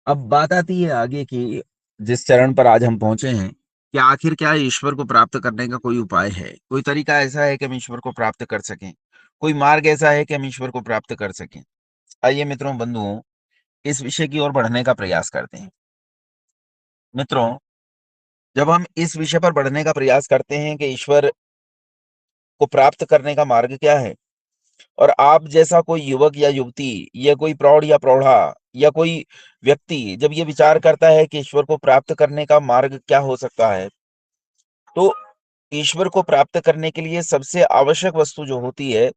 अब बात आती है आगे की, जिस चरण पर आज हम पहुंचे हैं कि आखिर क्या ईश्वर को प्राप्त करने का कोई उपाय है, कोई तरीका ऐसा है कि हम ईश्वर को प्राप्त कर सकें, कोई मार्ग ऐसा है कि हम ईश्वर को प्राप्त कर सकें। आइए मित्रों, बंधुओं, इस विषय की ओर बढ़ने का प्रयास करते हैं। मित्रों, जब हम इस विषय पर बढ़ने का प्रयास करते हैं कि ईश्वर को प्राप्त करने का मार्ग क्या है, और आप जैसा कोई युवक या युवती या कोई प्रौढ़ या प्रौढ़ा या कोई व्यक्ति जब ये विचार करता है कि ईश्वर को प्राप्त करने का मार्ग क्या हो सकता है, तो ईश्वर को प्राप्त करने के लिए सबसे आवश्यक वस्तु जो होती है,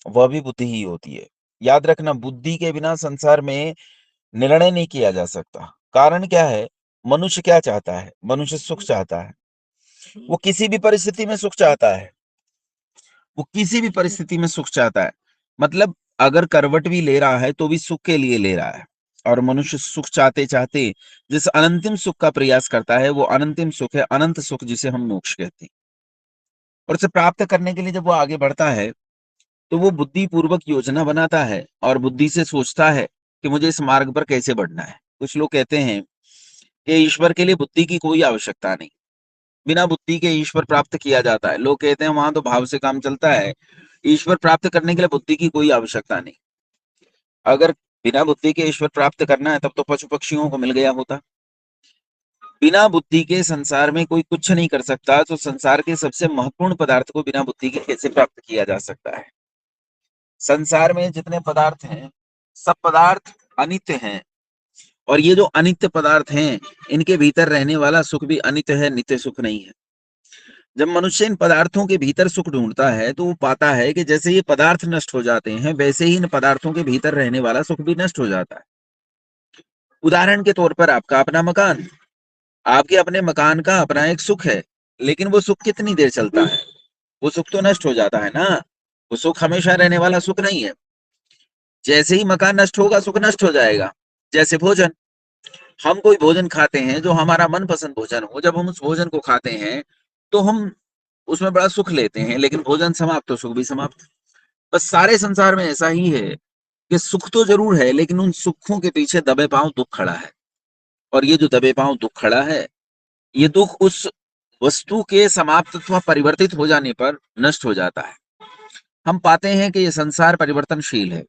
वह भी बुद्धि ही होती है। याद रखना, बुद्धि के बिना संसार में निर्णय नहीं किया जा सकता। कारण क्या है? मनुष्य क्या चाहता है? मनुष्य सुख चाहता है। वो किसी भी परिस्थिति में सुख चाहता है। वो किसी भी परिस्थिति में सुख चाहता है। मतलब अगर करवट भी ले रहा है तो भी सुख के लिए ले रहा है। और मनुष्य सुख चाहते चाहते जिस अनंतिम सुख का प्रयास करता है, वो अनंतिम सुख है, अनंत सुख, जिसे हम मोक्ष कहते हैं। और उसे प्राप्त करने के लिए जब वो आगे बढ़ता है, तो वो बुद्धि पूर्वक योजना बनाता है और बुद्धि से सोचता है कि मुझे इस मार्ग पर कैसे बढ़ना है। कुछ लोग कहते हैं कि ईश्वर के लिए बुद्धि की कोई आवश्यकता नहीं, बिना बुद्धि के ईश्वर प्राप्त किया जाता है। लोग कहते हैं वहां तो भाव से काम चलता है, ईश्वर प्राप्त करने के लिए बुद्धि की कोई आवश्यकता नहीं। अगर बिना बुद्धि के ईश्वर प्राप्त करना है, तब तो पशु पक्षियों को मिल गया होता। बिना बुद्धि के संसार में कोई कुछ नहीं कर सकता, तो संसार के सबसे महत्वपूर्ण पदार्थ को बिना बुद्धि के कैसे प्राप्त किया जा सकता है? संसार में जितने पदार्थ हैं, सब पदार्थ अनित्य हैं। और ये जो अनित्य पदार्थ हैं, इनके भीतर रहने वाला सुख भी अनित्य है, नित्य सुख नहीं है। जब मनुष्य इन पदार्थों के भीतर सुख ढूंढता है, तो वो पाता है कि जैसे ये पदार्थ नष्ट हो जाते हैं, वैसे ही इन पदार्थों के भीतर रहने वाला सुख भी नष्ट हो जाता है। उदाहरण के तौर पर आपका अपना मकान, आपके अपने मकान का अपना एक सुख है, लेकिन वो सुख कितनी देर चलता है? वो सुख तो नष्ट हो जाता है ना। वो सुख हमेशा रहने वाला सुख नहीं है। जैसे ही मकान नष्ट होगा, सुख नष्ट हो जाएगा। जैसे भोजन, हम कोई भोजन खाते हैं जो हमारा मनपसंद भोजन हो, जब हम उस भोजन को खाते हैं तो हम उसमें बड़ा सुख लेते हैं, लेकिन भोजन समाप्त तो सुख भी समाप्त। बस सारे संसार में ऐसा ही है कि सुख तो जरूर है, लेकिन उन सुखों के पीछे दबे पांव दुख खड़ा है। और ये जो दबे पांव दुख खड़ा है, ये दुख उस वस्तु के समाप्त अथवा परिवर्तित हो जाने पर नष्ट हो जाता है। हम पाते हैं कि ये संसार परिवर्तनशील है।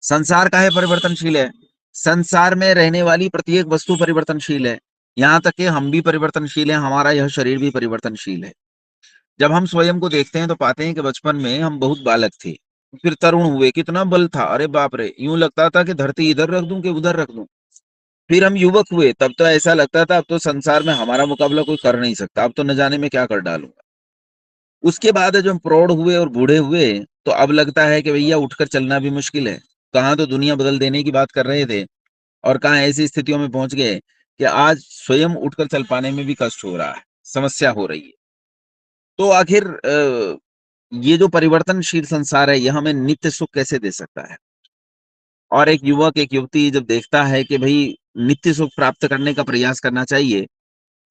संसार काहे परिवर्तनशील है? संसार में रहने वाली प्रत्येक वस्तु परिवर्तनशील है। यहाँ तक कि हम भी परिवर्तनशील हैं, हमारा यह शरीर भी परिवर्तनशील है। जब हम स्वयं को देखते हैं तो पाते हैं कि बचपन में हम बहुत बालक थे, फिर तरुण हुए, कितना बल था, अरे बाप रे, यूं लगता था कि धरती इधर रख दूं कि उधर रख दूं। फिर हम युवक हुए, तब तो ऐसा लगता था अब तो संसार में हमारा मुकाबला कोई कर नहीं सकता, अब तो न जाने में क्या कर डालूंगा। उसके बाद जब हम प्रौढ़ हुए और बूढ़े हुए, तो अब लगता है कि भैया उठकर चलना भी मुश्किल है। कहाँ तो दुनिया बदल देने की बात कर रहे थे, और कहाँ ऐसी स्थितियों में पहुंच गए कि आज स्वयं उठकर चल पाने में भी कष्ट हो रहा है, समस्या हो रही है। तो आखिर ये जो परिवर्तनशील संसार है, यह हमें नित्य सुख कैसे दे सकता है? और एक युवक, एक युवती जब देखता है कि भाई नित्य सुख प्राप्त करने का प्रयास करना चाहिए,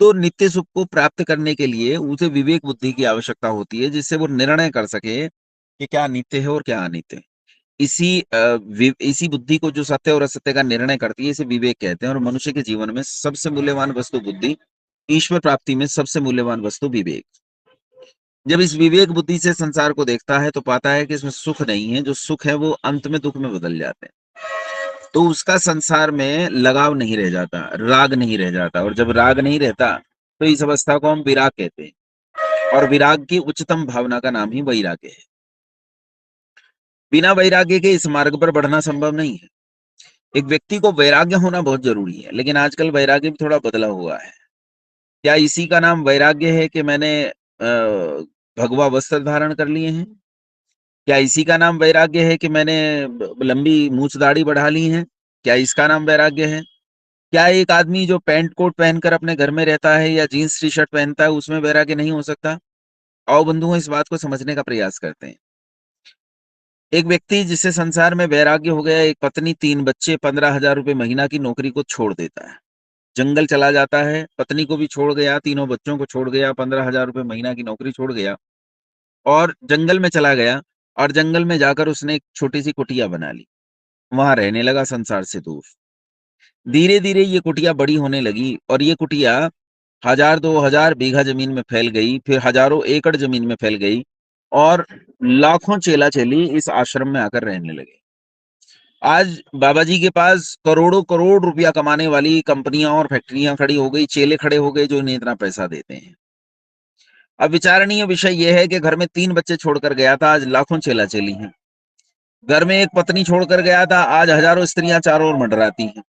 तो नित्य सुख को प्राप्त करने के लिए उसे विवेक बुद्धि की आवश्यकता होती है, जिससे वो निर्णय कर सके कि क्या नित्य है और क्या अनित्य है। इसी बुद्धि को, जो सत्य और असत्य का निर्णय करती है, इसे विवेक कहते हैं। और मनुष्य के जीवन में सबसे मूल्यवान वस्तु बुद्धि, ईश्वर प्राप्ति में सबसे मूल्यवान वस्तु विवेक। जब इस विवेक बुद्धि से संसार को देखता है, तो पाता है कि इसमें सुख नहीं है। जो सुख है वो अंत में दुख में बदल जाते हैं। तो उसका संसार में लगाव नहीं रह जाता, राग नहीं रह जाता। और जब राग नहीं रहता, तो इस अवस्था को हम विराग कहते हैं। और विराग की उच्चतम भावना का नाम ही वैराग्य है। बिना वैराग्य के इस मार्ग पर बढ़ना संभव नहीं है। एक व्यक्ति को वैराग्य होना बहुत जरूरी है, लेकिन आजकल वैराग्य भी थोड़ा बदला हुआ है। क्या इसी का नाम वैराग्य है कि मैंने भगवा वस्त्र धारण कर लिए हैं? क्या इसी का नाम वैराग्य है कि मैंने लंबी मूछ दाढ़ी बढ़ा ली है? क्या इसका नाम वैराग्य है? क्या एक आदमी जो पैंट कोट पहनकर अपने घर में रहता है या जीन्स टी शर्ट पहनता है, उसमें वैराग्य नहीं हो सकता? आओ बंधुओं, इस बात को समझने का प्रयास करते हैं। एक व्यक्ति जिससे संसार में वैराग्य हो गया, एक पत्नी, 3 बच्चे, 15,000 रुपए महीना की नौकरी को छोड़ देता है, जंगल चला जाता है, पत्नी को भी छोड़ गया, तीनों बच्चों को छोड़ गया, 15,000 रुपए महीना की नौकरी छोड़ गया, और जंगल में चला गया। और जंगल में जाकर उसने एक छोटी सी कुटिया बना ली, वहां रहने लगा संसार से दूर। धीरे धीरे ये कुटिया बड़ी होने लगी और ये कुटिया 1000-2000 बीघा जमीन में फैल गई, फिर हजारों एकड़ जमीन में फैल गई और लाखों चेला चेली इस आश्रम में आकर रहने लगे। आज बाबा जी के पास करोड़ों करोड़ रुपया कमाने वाली कंपनियां और फैक्ट्रियां खड़ी हो गई, चेले खड़े हो गए जो इन्हें इतना पैसा देते हैं। अब विचारणीय विषय यह है कि घर में 3 बच्चे छोड़कर गया था, आज लाखों चेला चेली हैं। घर में एक पत्नी छोड़कर गया था, आज हजारों स्त्रियां चारों ओर मंडराती हैं।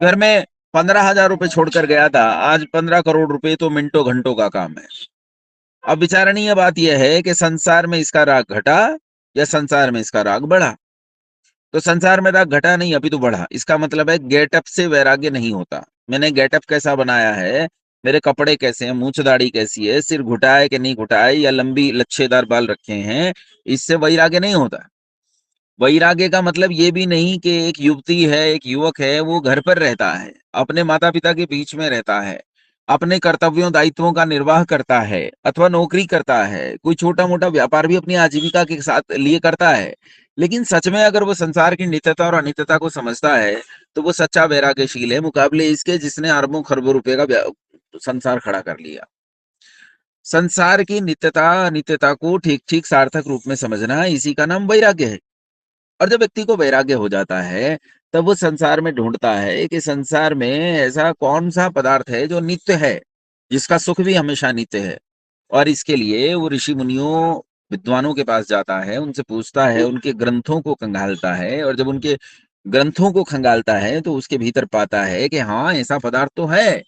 घर में 15,000 रुपए छोड़कर गया था, आज 15 करोड़ रुपए तो मिनटों घंटों का काम है। अब विचारणीय बात यह है कि संसार में इसका राग घटा या संसार में इसका राग बढ़ा। तो संसार में राग घटा नहीं, अभी तो बढ़ा। इसका मतलब है गेटअप से वैराग्य नहीं होता। मैंने गेटअप कैसा बनाया है, मेरे कपड़े कैसे हैं, मूछ दाढ़ी कैसी है, सिर घुटा है कि नहीं घुटा है, या लंबी लच्छेदार बाल रखे हैं, इससे वैराग्य नहीं होता। वैराग्य का मतलब ये भी नहीं कि एक युवती है, एक युवक है, वो घर पर रहता है, अपने माता पिता के बीच में रहता है, अपने कर्तव्यों दायित्वों का निर्वाह करता है अथवा नौकरी करता है, कोई छोटा मोटा व्यापार भी अपनी आजीविका के साथ लिए करता है। लेकिन सच में अगर वो संसार की नित्यता और अनित्यता को समझता है तो वो सच्चा वैराग्यशील है, मुकाबले इसके जिसने अरबों खरबों रुपए का संसार खड़ा कर लिया। संसार की नित्यता अनित्यता को ठीक ठीक सार्थक रूप में समझना, इसी का नाम वैराग्य है। और जब व्यक्ति को वैराग्य हो जाता है तब वो संसार में ढूंढता है कि संसार में ऐसा कौन सा पदार्थ है जो नित्य है, जिसका सुख भी हमेशा नित्य है। और इसके लिए वो ऋषि मुनियों विद्वानों के पास जाता है, उनसे पूछता है, उनके ग्रंथों को खंगालता है, और जब उनके ग्रंथों को खंगालता है तो उसके भीतर पाता है कि हाँ, ऐसा पदार्थ तो है,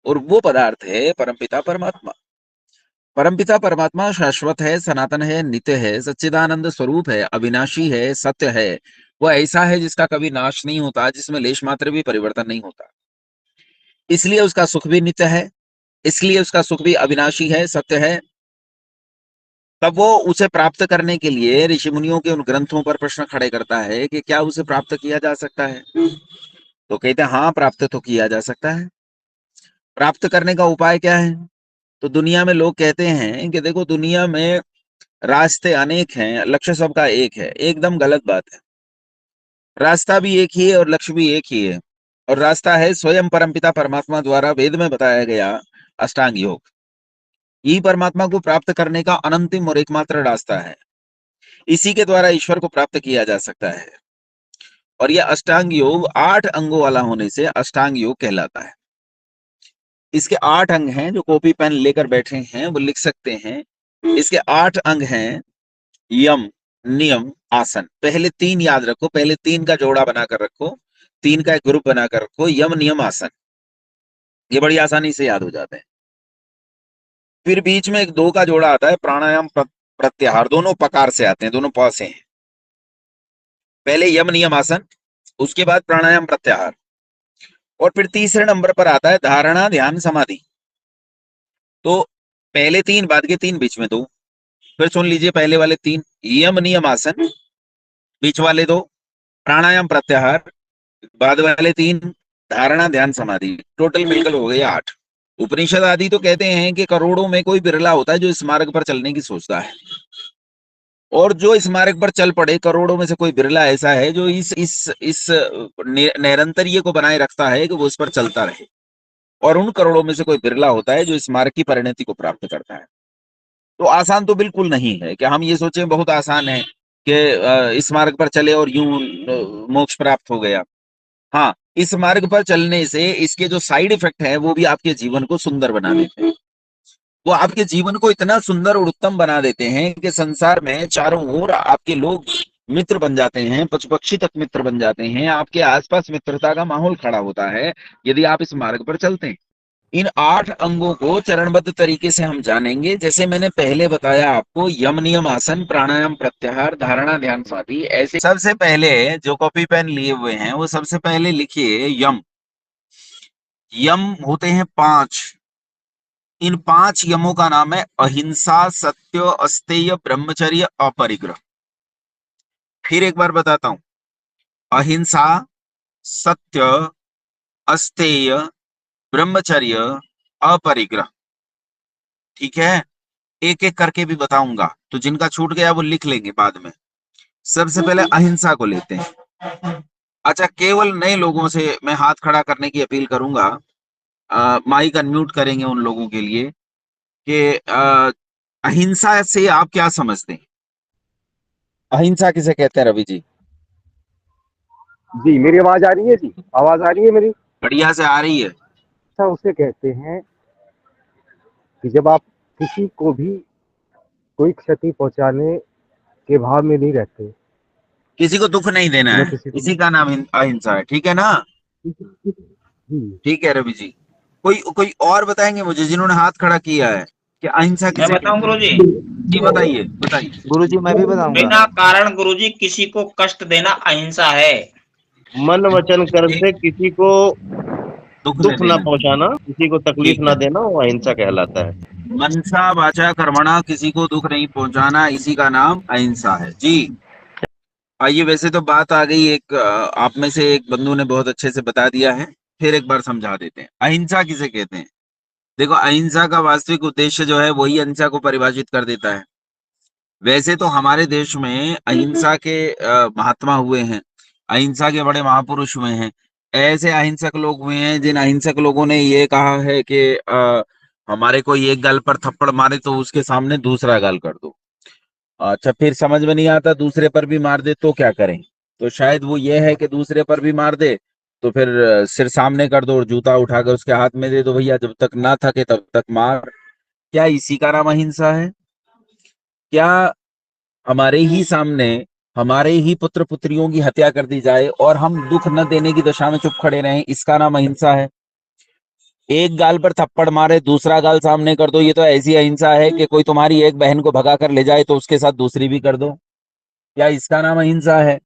और वो पदार्थ है परमपिता परमात्मा। परमपिता परमात्मा शाश्वत है, सनातन है, नित्य है, सच्चिदानंद स्वरूप है, अविनाशी है, सत्य है। वो ऐसा है जिसका कभी नाश नहीं होता, जिसमें लेश मात्र भी परिवर्तन नहीं होता। इसलिए उसका सुख भी नित्य है, इसलिए उसका सुख भी अविनाशी है, सत्य है। तब वो उसे प्राप्त करने के लिए ऋषि मुनियों के उन ग्रंथों पर प्रश्न खड़े करता है कि क्या उसे प्राप्त किया जा सकता है। तो कहते हैं हाँ, प्राप्त तो किया जा सकता है। प्राप्त करने का उपाय क्या है? तो दुनिया में लोग कहते हैं कि देखो, दुनिया में रास्ते अनेक हैं, लक्ष्य सबका एक है। एकदम गलत बात है। रास्ता भी एक ही है और लक्ष्य भी एक ही है, और रास्ता है स्वयं परमपिता परमात्मा द्वारा वेद में बताया गया अष्टांग योग। यही परमात्मा को प्राप्त करने का अनंतिम और एकमात्र रास्ता है। इसी के द्वारा ईश्वर को प्राप्त किया जा सकता है। और यह अष्टांग योग 8 अंगों वाला होने से अष्टांग योग कहलाता है। इसके 8 अंग हैं, जो कॉपी पेन लेकर बैठे हैं वो लिख सकते हैं। इसके 8 अंग हैं: यम, नियम, आसन। पहले 3 याद रखो, पहले 3 का जोड़ा बनाकर रखो, 3 का एक ग्रुप बनाकर रखो, यम नियम आसन। ये बड़ी आसानी से याद हो जाते हैं। फिर बीच में एक 2 का जोड़ा आता है, प्राणायाम प्रत्याहार। दोनों पकार से आते हैं, दोनों प से हैं। पहले यम नियम आसन, उसके बाद प्राणायाम प्रत्याहार, और फिर तीसरे नंबर पर आता है धारणा ध्यान समाधि। तो पहले 3, बाद के 3, बीच में 2। फिर सुन लीजिए, पहले वाले 3 यम नियम आसन, बीच वाले 2 प्राणायाम प्रत्याहार, बाद वाले 3 धारणा ध्यान समाधि। टोटल मिलकर हो गए 8। उपनिषद आदि तो कहते हैं कि करोड़ों में कोई बिरला होता है जो इस मार्ग पर चलने की सोचता है, और जो इस मार्ग पर चल पड़े, करोड़ों में से कोई बिरला ऐसा है जो इस निरंतर्य को बनाए रखता है कि वो उस पर चलता रहे। और उन करोड़ों में से कोई बिरला होता है जो इस मार्ग की परिणति को प्राप्त करता है। तो आसान तो बिल्कुल नहीं है कि हम ये सोचें बहुत आसान है कि इस मार्ग पर चले और यूं मोक्ष प्राप्त हो गया। हाँ, इस मार्ग पर चलने से इसके जो साइड इफेक्ट है वो भी आपके जीवन को सुंदर बना देते हैं। वो आपके जीवन को इतना सुंदर और उत्तम बना देते हैं कि संसार में चारों ओर आपके लोग मित्र बन जाते हैं, पशु पक्षी तक मित्र बन जाते हैं। आपके आसपास मित्रता का माहौल खड़ा होता है यदि आप इस मार्ग पर चलते हैं। इन 8 अंगों को चरणबद्ध तरीके से हम जानेंगे। जैसे मैंने पहले बताया आपको, यम नियम आसन, प्राणायाम प्रत्याहार, धारणा ध्यान समाधि। ऐसे सबसे पहले जो कॉपी पेन लिए हुए हैं वो सबसे पहले लिखिए यम। यम होते हैं 5। इन 5 यमों का नाम है अहिंसा, सत्य, अस्तेय, ब्रह्मचर्य, अपरिग्रह। फिर एक बार बताता हूं: अहिंसा, सत्य, अस्तेय, ब्रह्मचर्य, अपरिग्रह। ठीक है? एक एक करके भी बताऊंगा, तो जिनका छूट गया वो लिख लेंगे बाद में। सबसे पहले अहिंसा को लेते हैं। अच्छा, केवल नए लोगों से मैं हाथ खड़ा करने की अपील करूंगा। माइक अनम्यूट करेंगे उन लोगों के लिए कि अहिंसा से आप क्या समझते हैं? अहिंसा किसे कहते हैं रवि जी? जी, मेरी आवाज आ रही है जी? आवाज आ रही है मेरी? बढ़िया से आ रही है। अच्छा, उसे कहते हैं कि जब आप किसी को भी कोई क्षति पहुंचाने के भाव में नहीं रहते, किसी को दुख नहीं देना न है, किसी को। इसी का नाम अहिंसा है, ठीक है ना? जी। ठीक है रवि जी। कोई कोई और बताएंगे मुझे जिन्होंने हाथ खड़ा किया है कि अहिंसा मैं किसे बताऊं कहते हैं? गुरुजी? जी बताइए बताइए। गुरुजी मैं भी बताऊंगा। बिना कारण गुरुजी किसी को कष्ट देना अहिंसा है। मन वचन कर से किसी को दुख न दुख ना देना। पहुंचाना, किसी को तकलीफ ठीक ना है। देना, वो अहिंसा कहलाता है। मनसा वाचा कर्मणा, किसी को दुख नहीं पहुंचाना, इसी का नाम अहिंसा है जी। आइए, वैसे तो बात आ गई एक, आप में से एक बंधु ने बहुत अच्छे से बता दिया है, फिर एक बार समझा देते हैं अहिंसा किसे कहते हैं। देखो, अहिंसा का वास्तविक उद्देश्य जो है वही अहिंसा को परिभाषित कर देता है। वैसे तो हमारे देश में अहिंसा के महात्मा हुए हैं, अहिंसा के बड़े महापुरुष हुए हैं। ऐसे अहिंसक लोग हुए हैं जिन अहिंसक लोगों ने ये कहा है कि हमारे कोई एक गाल पर थप्पड़ मारे तो उसके सामने दूसरा गाल कर दो। अच्छा, फिर समझ में नहीं आता दूसरे पर भी मार दे तो क्या करें? तो शायद वो ये है कि दूसरे पर भी मार दे तो फिर सिर सामने कर दो और जूता उठाकर उसके हाथ में दे दो, भैया जब तक ना थके तब तक मार। क्या इसी का नाम अहिंसा है? क्या हमारे ही सामने हमारे ही पुत्र पुत्रियों की हत्या कर दी जाए और हम दुख न देने की दशा में चुप खड़े रहें, इसका नाम अहिंसा है? एक गाल पर थप्पड़ मारे दूसरा गाल सामने कर दो, ये तो ऐसी अहिंसा है कि कोई तुम्हारी एक बहन को भगा कर ले जाए तो उसके साथ दूसरी भी कर दो। क्या इसका नाम अहिंसा है?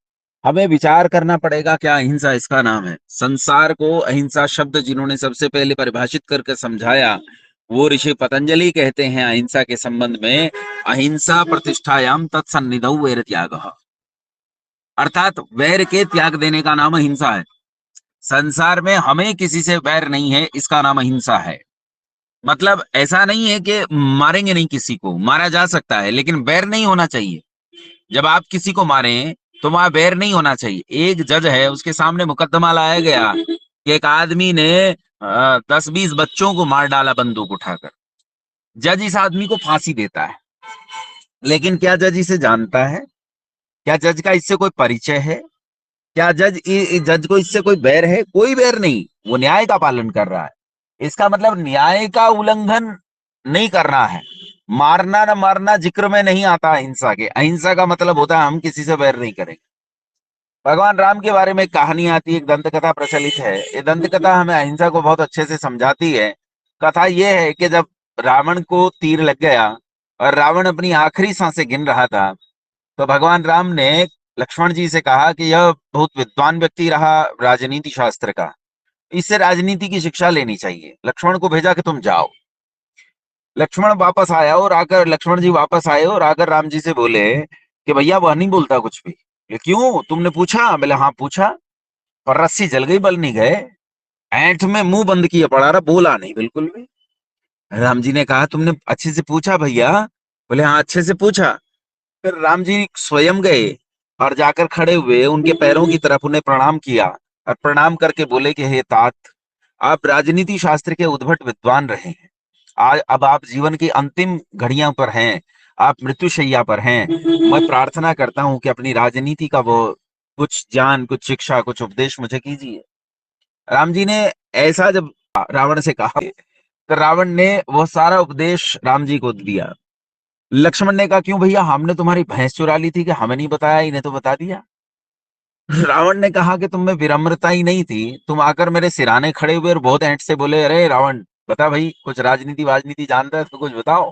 हमें विचार करना पड़ेगा क्या अहिंसा इसका नाम है। संसार को अहिंसा शब्द जिन्होंने सबसे पहले परिभाषित करके समझाया वो ऋषि पतंजलि कहते हैं अहिंसा के संबंध में, अहिंसा प्रतिष्ठायाम तत्सन्निधौ वैर त्यागः। अर्थात वैर के त्याग देने का नाम अहिंसा है। संसार में हमें किसी से वैर नहीं है, इसका नाम अहिंसा है। मतलब ऐसा नहीं है कि मारेंगे नहीं, किसी को मारा जा सकता है लेकिन वैर नहीं होना चाहिए। जब आप किसी को मारें तो वहां बैर नहीं होना चाहिए। एक जज है, उसके सामने मुकदमा लाया गया कि एक आदमी ने 10-20 बच्चों को मार डाला बंदूक उठाकर। जज इस आदमी को फांसी देता है, लेकिन क्या जज इसे जानता है? क्या जज का इससे कोई परिचय है? क्या जज को इससे कोई बैर है? कोई बैर नहीं, वो न्याय का पालन कर रहा है। इसका मतलब न्याय का उल्लंघन नहीं करना है। मारना न मारना जिक्र में नहीं आता अहिंसा के। अहिंसा का मतलब होता है हम किसी से बैर नहीं करेंगे। भगवान राम के बारे में एक कहानी आती है, एक दंत कथा प्रचलित है। ये दंत कथा हमें अहिंसा को बहुत अच्छे से समझाती है। कथा यह है कि जब रावण को तीर लग गया और रावण अपनी आखिरी सांसें गिन रहा था, तो भगवान राम ने लक्ष्मण जी से कहा कि यह बहुत विद्वान व्यक्ति रहा राजनीति शास्त्र का, इससे राजनीति की शिक्षा लेनी चाहिए। लक्ष्मण को भेजा कि तुम जाओ। लक्ष्मण जी वापस आए और आकर राम जी से बोले कि भैया वह नहीं बोलता कुछ भी। बोले क्यों, तुमने पूछा? बोले हाँ पूछा, पर रस्सी जल गई, बल नहीं गए। ऐंठ में मुंह बंद किया पड़ा रहा, बोला नहीं बिल्कुल भी। राम जी ने कहा तुमने अच्छे से पूछा भैया? बोले हाँ अच्छे से पूछा। फिर राम जी स्वयं गए और जाकर खड़े हुए उनके पैरों की तरफ उन्हें प्रणाम किया और प्रणाम करके बोले कि हे तात, आप राजनीति शास्त्र के उद्भट विद्वान रहे हैं। आज अब आप जीवन की अंतिम घड़ियों पर हैं, आप मृत्युशैया पर हैं। मैं प्रार्थना करता हूं कि अपनी राजनीति का वो कुछ ज्ञान, कुछ शिक्षा, कुछ उपदेश मुझे कीजिए। राम जी ने ऐसा जब रावण से कहा तो रावण ने वो सारा उपदेश राम जी को दिया। लक्ष्मण ने कहा क्यों भैया, हमने तुम्हारी भैंस चुरा ली थी कि हमें नहीं बताया, इन्हें तो बता दिया। रावण ने कहा कि तुम में विनम्रता ही नहीं थी, तुम आकर मेरे सिराने खड़े हुए और बहुत ऐंठ से बोले अरे रावण बता भाई, कुछ राजनीति वाजनीति जानता है तो कुछ बताओ।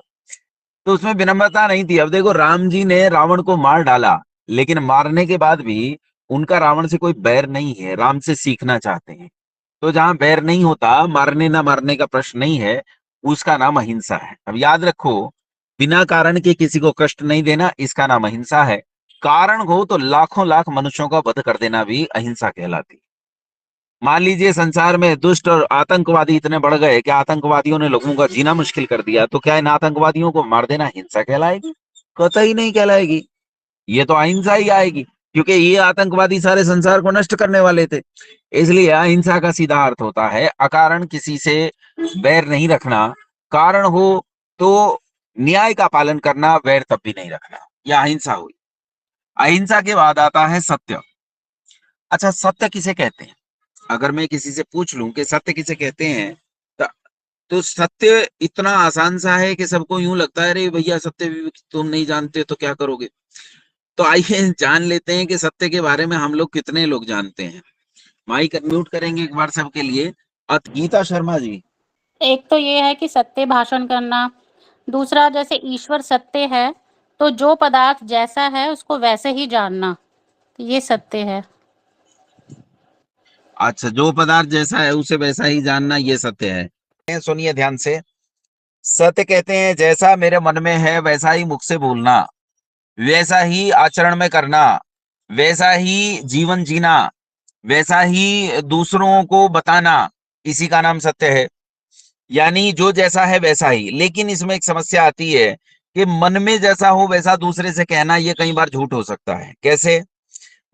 तो उसमें विनम्रता नहीं थी। अब देखो, राम जी ने रावण को मार डाला, लेकिन मारने के बाद भी उनका रावण से कोई बैर नहीं है, राम से सीखना चाहते हैं। तो जहां बैर नहीं होता, मारने ना मारने का प्रश्न नहीं है, उसका नाम अहिंसा है। अब याद रखो, बिना कारण के किसी को कष्ट नहीं देना, इसका नाम अहिंसा है। कारण हो तो लाखों लाख मनुष्यों का वध कर देना भी अहिंसा कहलाती। मान लीजिए संसार में दुष्ट और आतंकवादी इतने बढ़ गए कि आतंकवादियों ने लोगों का जीना मुश्किल कर दिया, तो क्या इन आतंकवादियों को मार देना हिंसा कहलाएगी? कतई नहीं कहलाएगी। ये तो अहिंसा ही आएगी। क्योंकि ये आतंकवादी सारे संसार को नष्ट करने वाले थे। इसलिए अहिंसा का सीधा अर्थ होता है अकारण किसी से बैर नहीं रखना, कारण हो तो न्याय का पालन करना, वैर तब भी नहीं रखना। यह अहिंसा हुई। अहिंसा के बाद आता है सत्य। अच्छा, सत्य किसे कहते हैं? अगर मैं किसी से पूछ लूं कि सत्य किसे कहते हैं, तो सत्य इतना आसान सा है कि सबको यूं लगता है अरे भैया सत्य भी तुम नहीं जानते तो क्या करोगे। तो आइए जान लेते हैं कि सत्य के बारे में हम लोग कितने लोग जानते हैं। माइक म्यूट करेंगे एक बार सबके लिए। गीता शर्मा जी। एक तो ये है कि सत्य भाषण करना, दूसरा जैसे ईश्वर सत्य है तो जो पदार्थ जैसा है उसको वैसे ही जानना, तो ये सत्य है। अच्छा, जो पदार्थ जैसा है उसे वैसा ही जानना, ये सत्य है। सुनिए ध्यान से। सत्य कहते हैं जैसा मेरे मन में है वैसा ही मुख से बोलना, वैसा ही आचरण में करना, वैसा ही जीवन जीना, वैसा ही दूसरों को बताना, इसी का नाम सत्य है। यानी जो जैसा है वैसा ही। लेकिन इसमें एक समस्या आती है कि मन में जैसा हो वैसा दूसरे से कहना, ये कई बार झूठ हो सकता है। कैसे?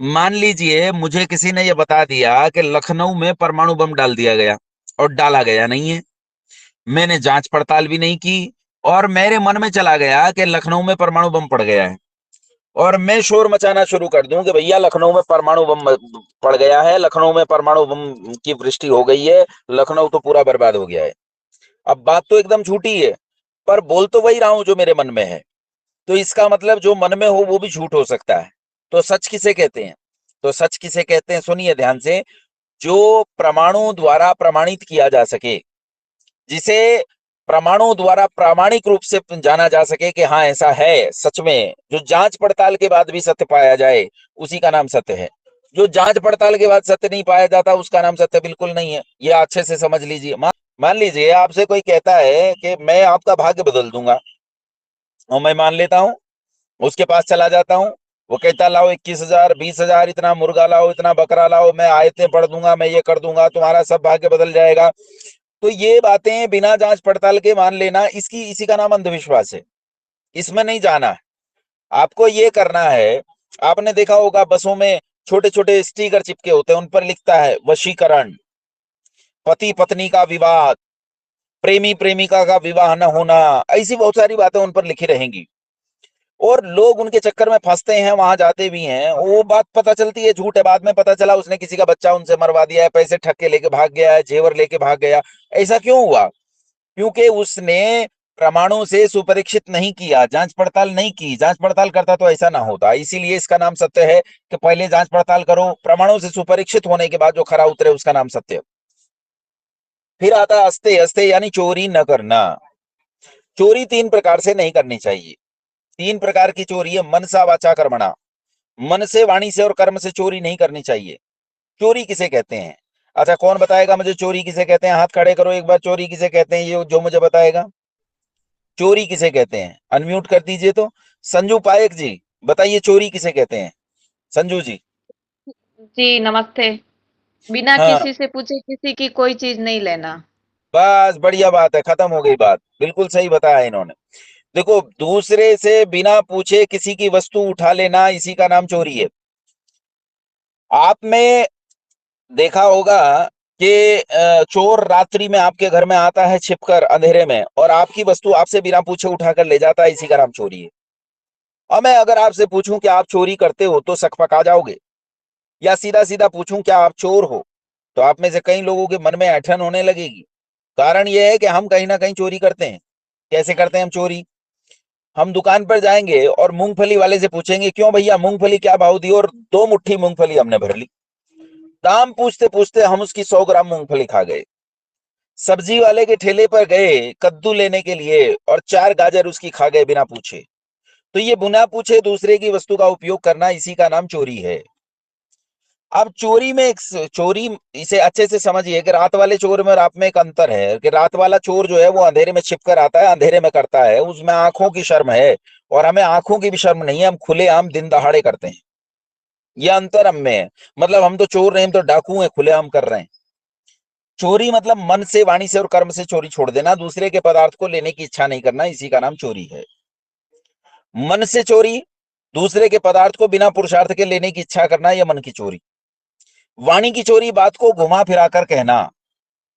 मान लीजिए मुझे किसी ने यह बता दिया कि लखनऊ में परमाणु बम डाल दिया गया, और डाला गया नहीं है। मैंने जांच पड़ताल भी नहीं की, और मेरे मन में चला गया कि लखनऊ में परमाणु बम पड़ गया है, और मैं शोर मचाना शुरू कर दूं कि भैया लखनऊ में परमाणु बम पड़ गया है, लखनऊ में परमाणु बम की वृष्टि हो गई है, लखनऊ तो पूरा बर्बाद हो गया है। अब बात तो एकदम झूठी है, पर बोल तो वही रहा हूं जो मेरे मन में है। तो इसका मतलब जो मन में हो वो भी झूठ हो सकता है। तो सच किसे कहते हैं? तो सच किसे कहते हैं? सुनिए ध्यान से। जो परमाणु द्वारा प्रमाणित किया जा सके, जिसे परमाणु द्वारा प्रामाणिक रूप से जाना जा सके कि हाँ ऐसा है सच में, जो जांच पड़ताल के बाद भी सत्य पाया जाए, उसी का नाम सत्य है। जो जांच पड़ताल के बाद सत्य नहीं पाया जाता उसका नाम सत्य बिल्कुल नहीं है। ये अच्छे से समझ लीजिए। मान लीजिए आपसे कोई कहता है कि मैं आपका भाग्य बदल दूंगा, और मैं मान लेता हूं, उसके पास चला जाता हूं, वो कहता लाओ 21,000 20,000 इतना मुर्गा लाओ, इतना बकरा लाओ, मैं आयतें पढ़ दूंगा, मैं ये कर दूंगा, तुम्हारा सब भाग्य बदल जाएगा। तो ये बातें बिना जांच पड़ताल के मान लेना, इसी का नाम अंधविश्वास है। इसमें नहीं जाना है। आपको ये करना है, आपने देखा होगा बसों में छोटे छोटे स्टिकर चिपके होते हैं, उन पर लिखता है वशीकरण, पति पत्नी का विवाद, प्रेमी प्रेमिका का विवाह न होना, ऐसी बहुत सारी बातें उन पर लिखी रहेंगी। और लोग उनके चक्कर में फंसते हैं, वहां जाते भी हैं। वो बात पता चलती है झूठ है, बाद में पता चला उसने किसी का बच्चा उनसे मरवा दिया है, पैसे ठग के लेके भाग गया है, जेवर लेके भाग गया। ऐसा क्यों हुआ? क्योंकि उसने परमाणु से सुपरीक्षित नहीं किया, जांच पड़ताल नहीं की। जांच पड़ताल करता तो ऐसा ना होता। इसीलिए इसका नाम सत्य है कि पहले जांच पड़ताल करो, परमाणु से सुपरीक्षित होने के बाद जो खरा उतरे उसका नाम सत्य। फिर आता अस्ते अस्ते, यानी चोरी न करना। चोरी 3 प्रकार से नहीं करनी चाहिए। 3 प्रकार की चोरी है। मनसा वाचा कर्मणा, मन से, वाणी से और कर्म से चोरी नहीं करनी चाहिए। चोरी किसे कहते हैं? अच्छा, कौन बताएगा मुझे चोरी किसे कहते हैं? हाथ खड़े करो एक बार। चोरी किसे कहते हैं ये जो मुझे बताएगा? चोरी किसे कहते हैं? अनम्यूट कर दीजिए। तो संजू पायक जी बताइए, चोरी किसे कहते हैं? संजू जी। जी नमस्ते। बिना हाँ, किसी से पूछे किसी की कोई चीज नहीं लेना। बस बढ़िया बात है, खत्म हो गई बात। बिल्कुल सही बताया इन्होंने। देखो, दूसरे से बिना पूछे किसी की वस्तु उठा लेना, इसी का नाम चोरी है। आपने देखा होगा कि चोर रात्रि में आपके घर में आता है छिपकर अंधेरे में, और आपकी वस्तु आपसे बिना पूछे उठाकर ले जाता है, इसी का नाम चोरी है। और मैं अगर आपसे पूछूं कि आप चोरी करते हो तो शक पका जाओगे, या सीधा सीधा पूछूं क्या आप चोर हो, तो आप में से कई लोगों के मन में ऐंठन होने लगेगी। कारण यह है कि हम कहीं ना कहीं चोरी करते हैं। कैसे करते हैं हम चोरी? हम दुकान पर जाएंगे और मूंगफली वाले से पूछेंगे क्यों भैया मूंगफली क्या भाव दी, और 2 मुट्ठी मूंगफली हमने भर ली। दाम पूछते पूछते हम उसकी 100 ग्राम मूंगफली खा गए। सब्जी वाले के ठेले पर गए कद्दू लेने के लिए, और 4 गाजर उसकी खा गए बिना पूछे। तो ये बिना पूछे दूसरे की वस्तु का उपयोग करना, इसी का नाम चोरी है। अब चोरी में एक चोरी, इसे अच्छे से समझिए कि रात वाले चोर में और आप में एक अंतर है कि रात वाला चोर जो है वो अंधेरे में छिपकर आता है, अंधेरे में करता है, उसमें आंखों की शर्म है, और हमें आंखों की भी शर्म नहीं है, हम खुलेआम दिन दहाड़े करते हैं। यह अंतर हम में है। मतलब हम तो चोर नहीं, हम तो डाकू हैं, खुलेआम कर रहे हैं। चोरी मतलब मन से, वाणी से और कर्म से चोरी छोड़ देना, दूसरे के पदार्थ को लेने की इच्छा नहीं करना, इसी का नाम चोरी है। मन से चोरी, दूसरे के पदार्थ को बिना पुरुषार्थ के लेने की इच्छा करना, यह मन की चोरी। वाणी की चोरी, बात को घुमा फिरा कर कहना,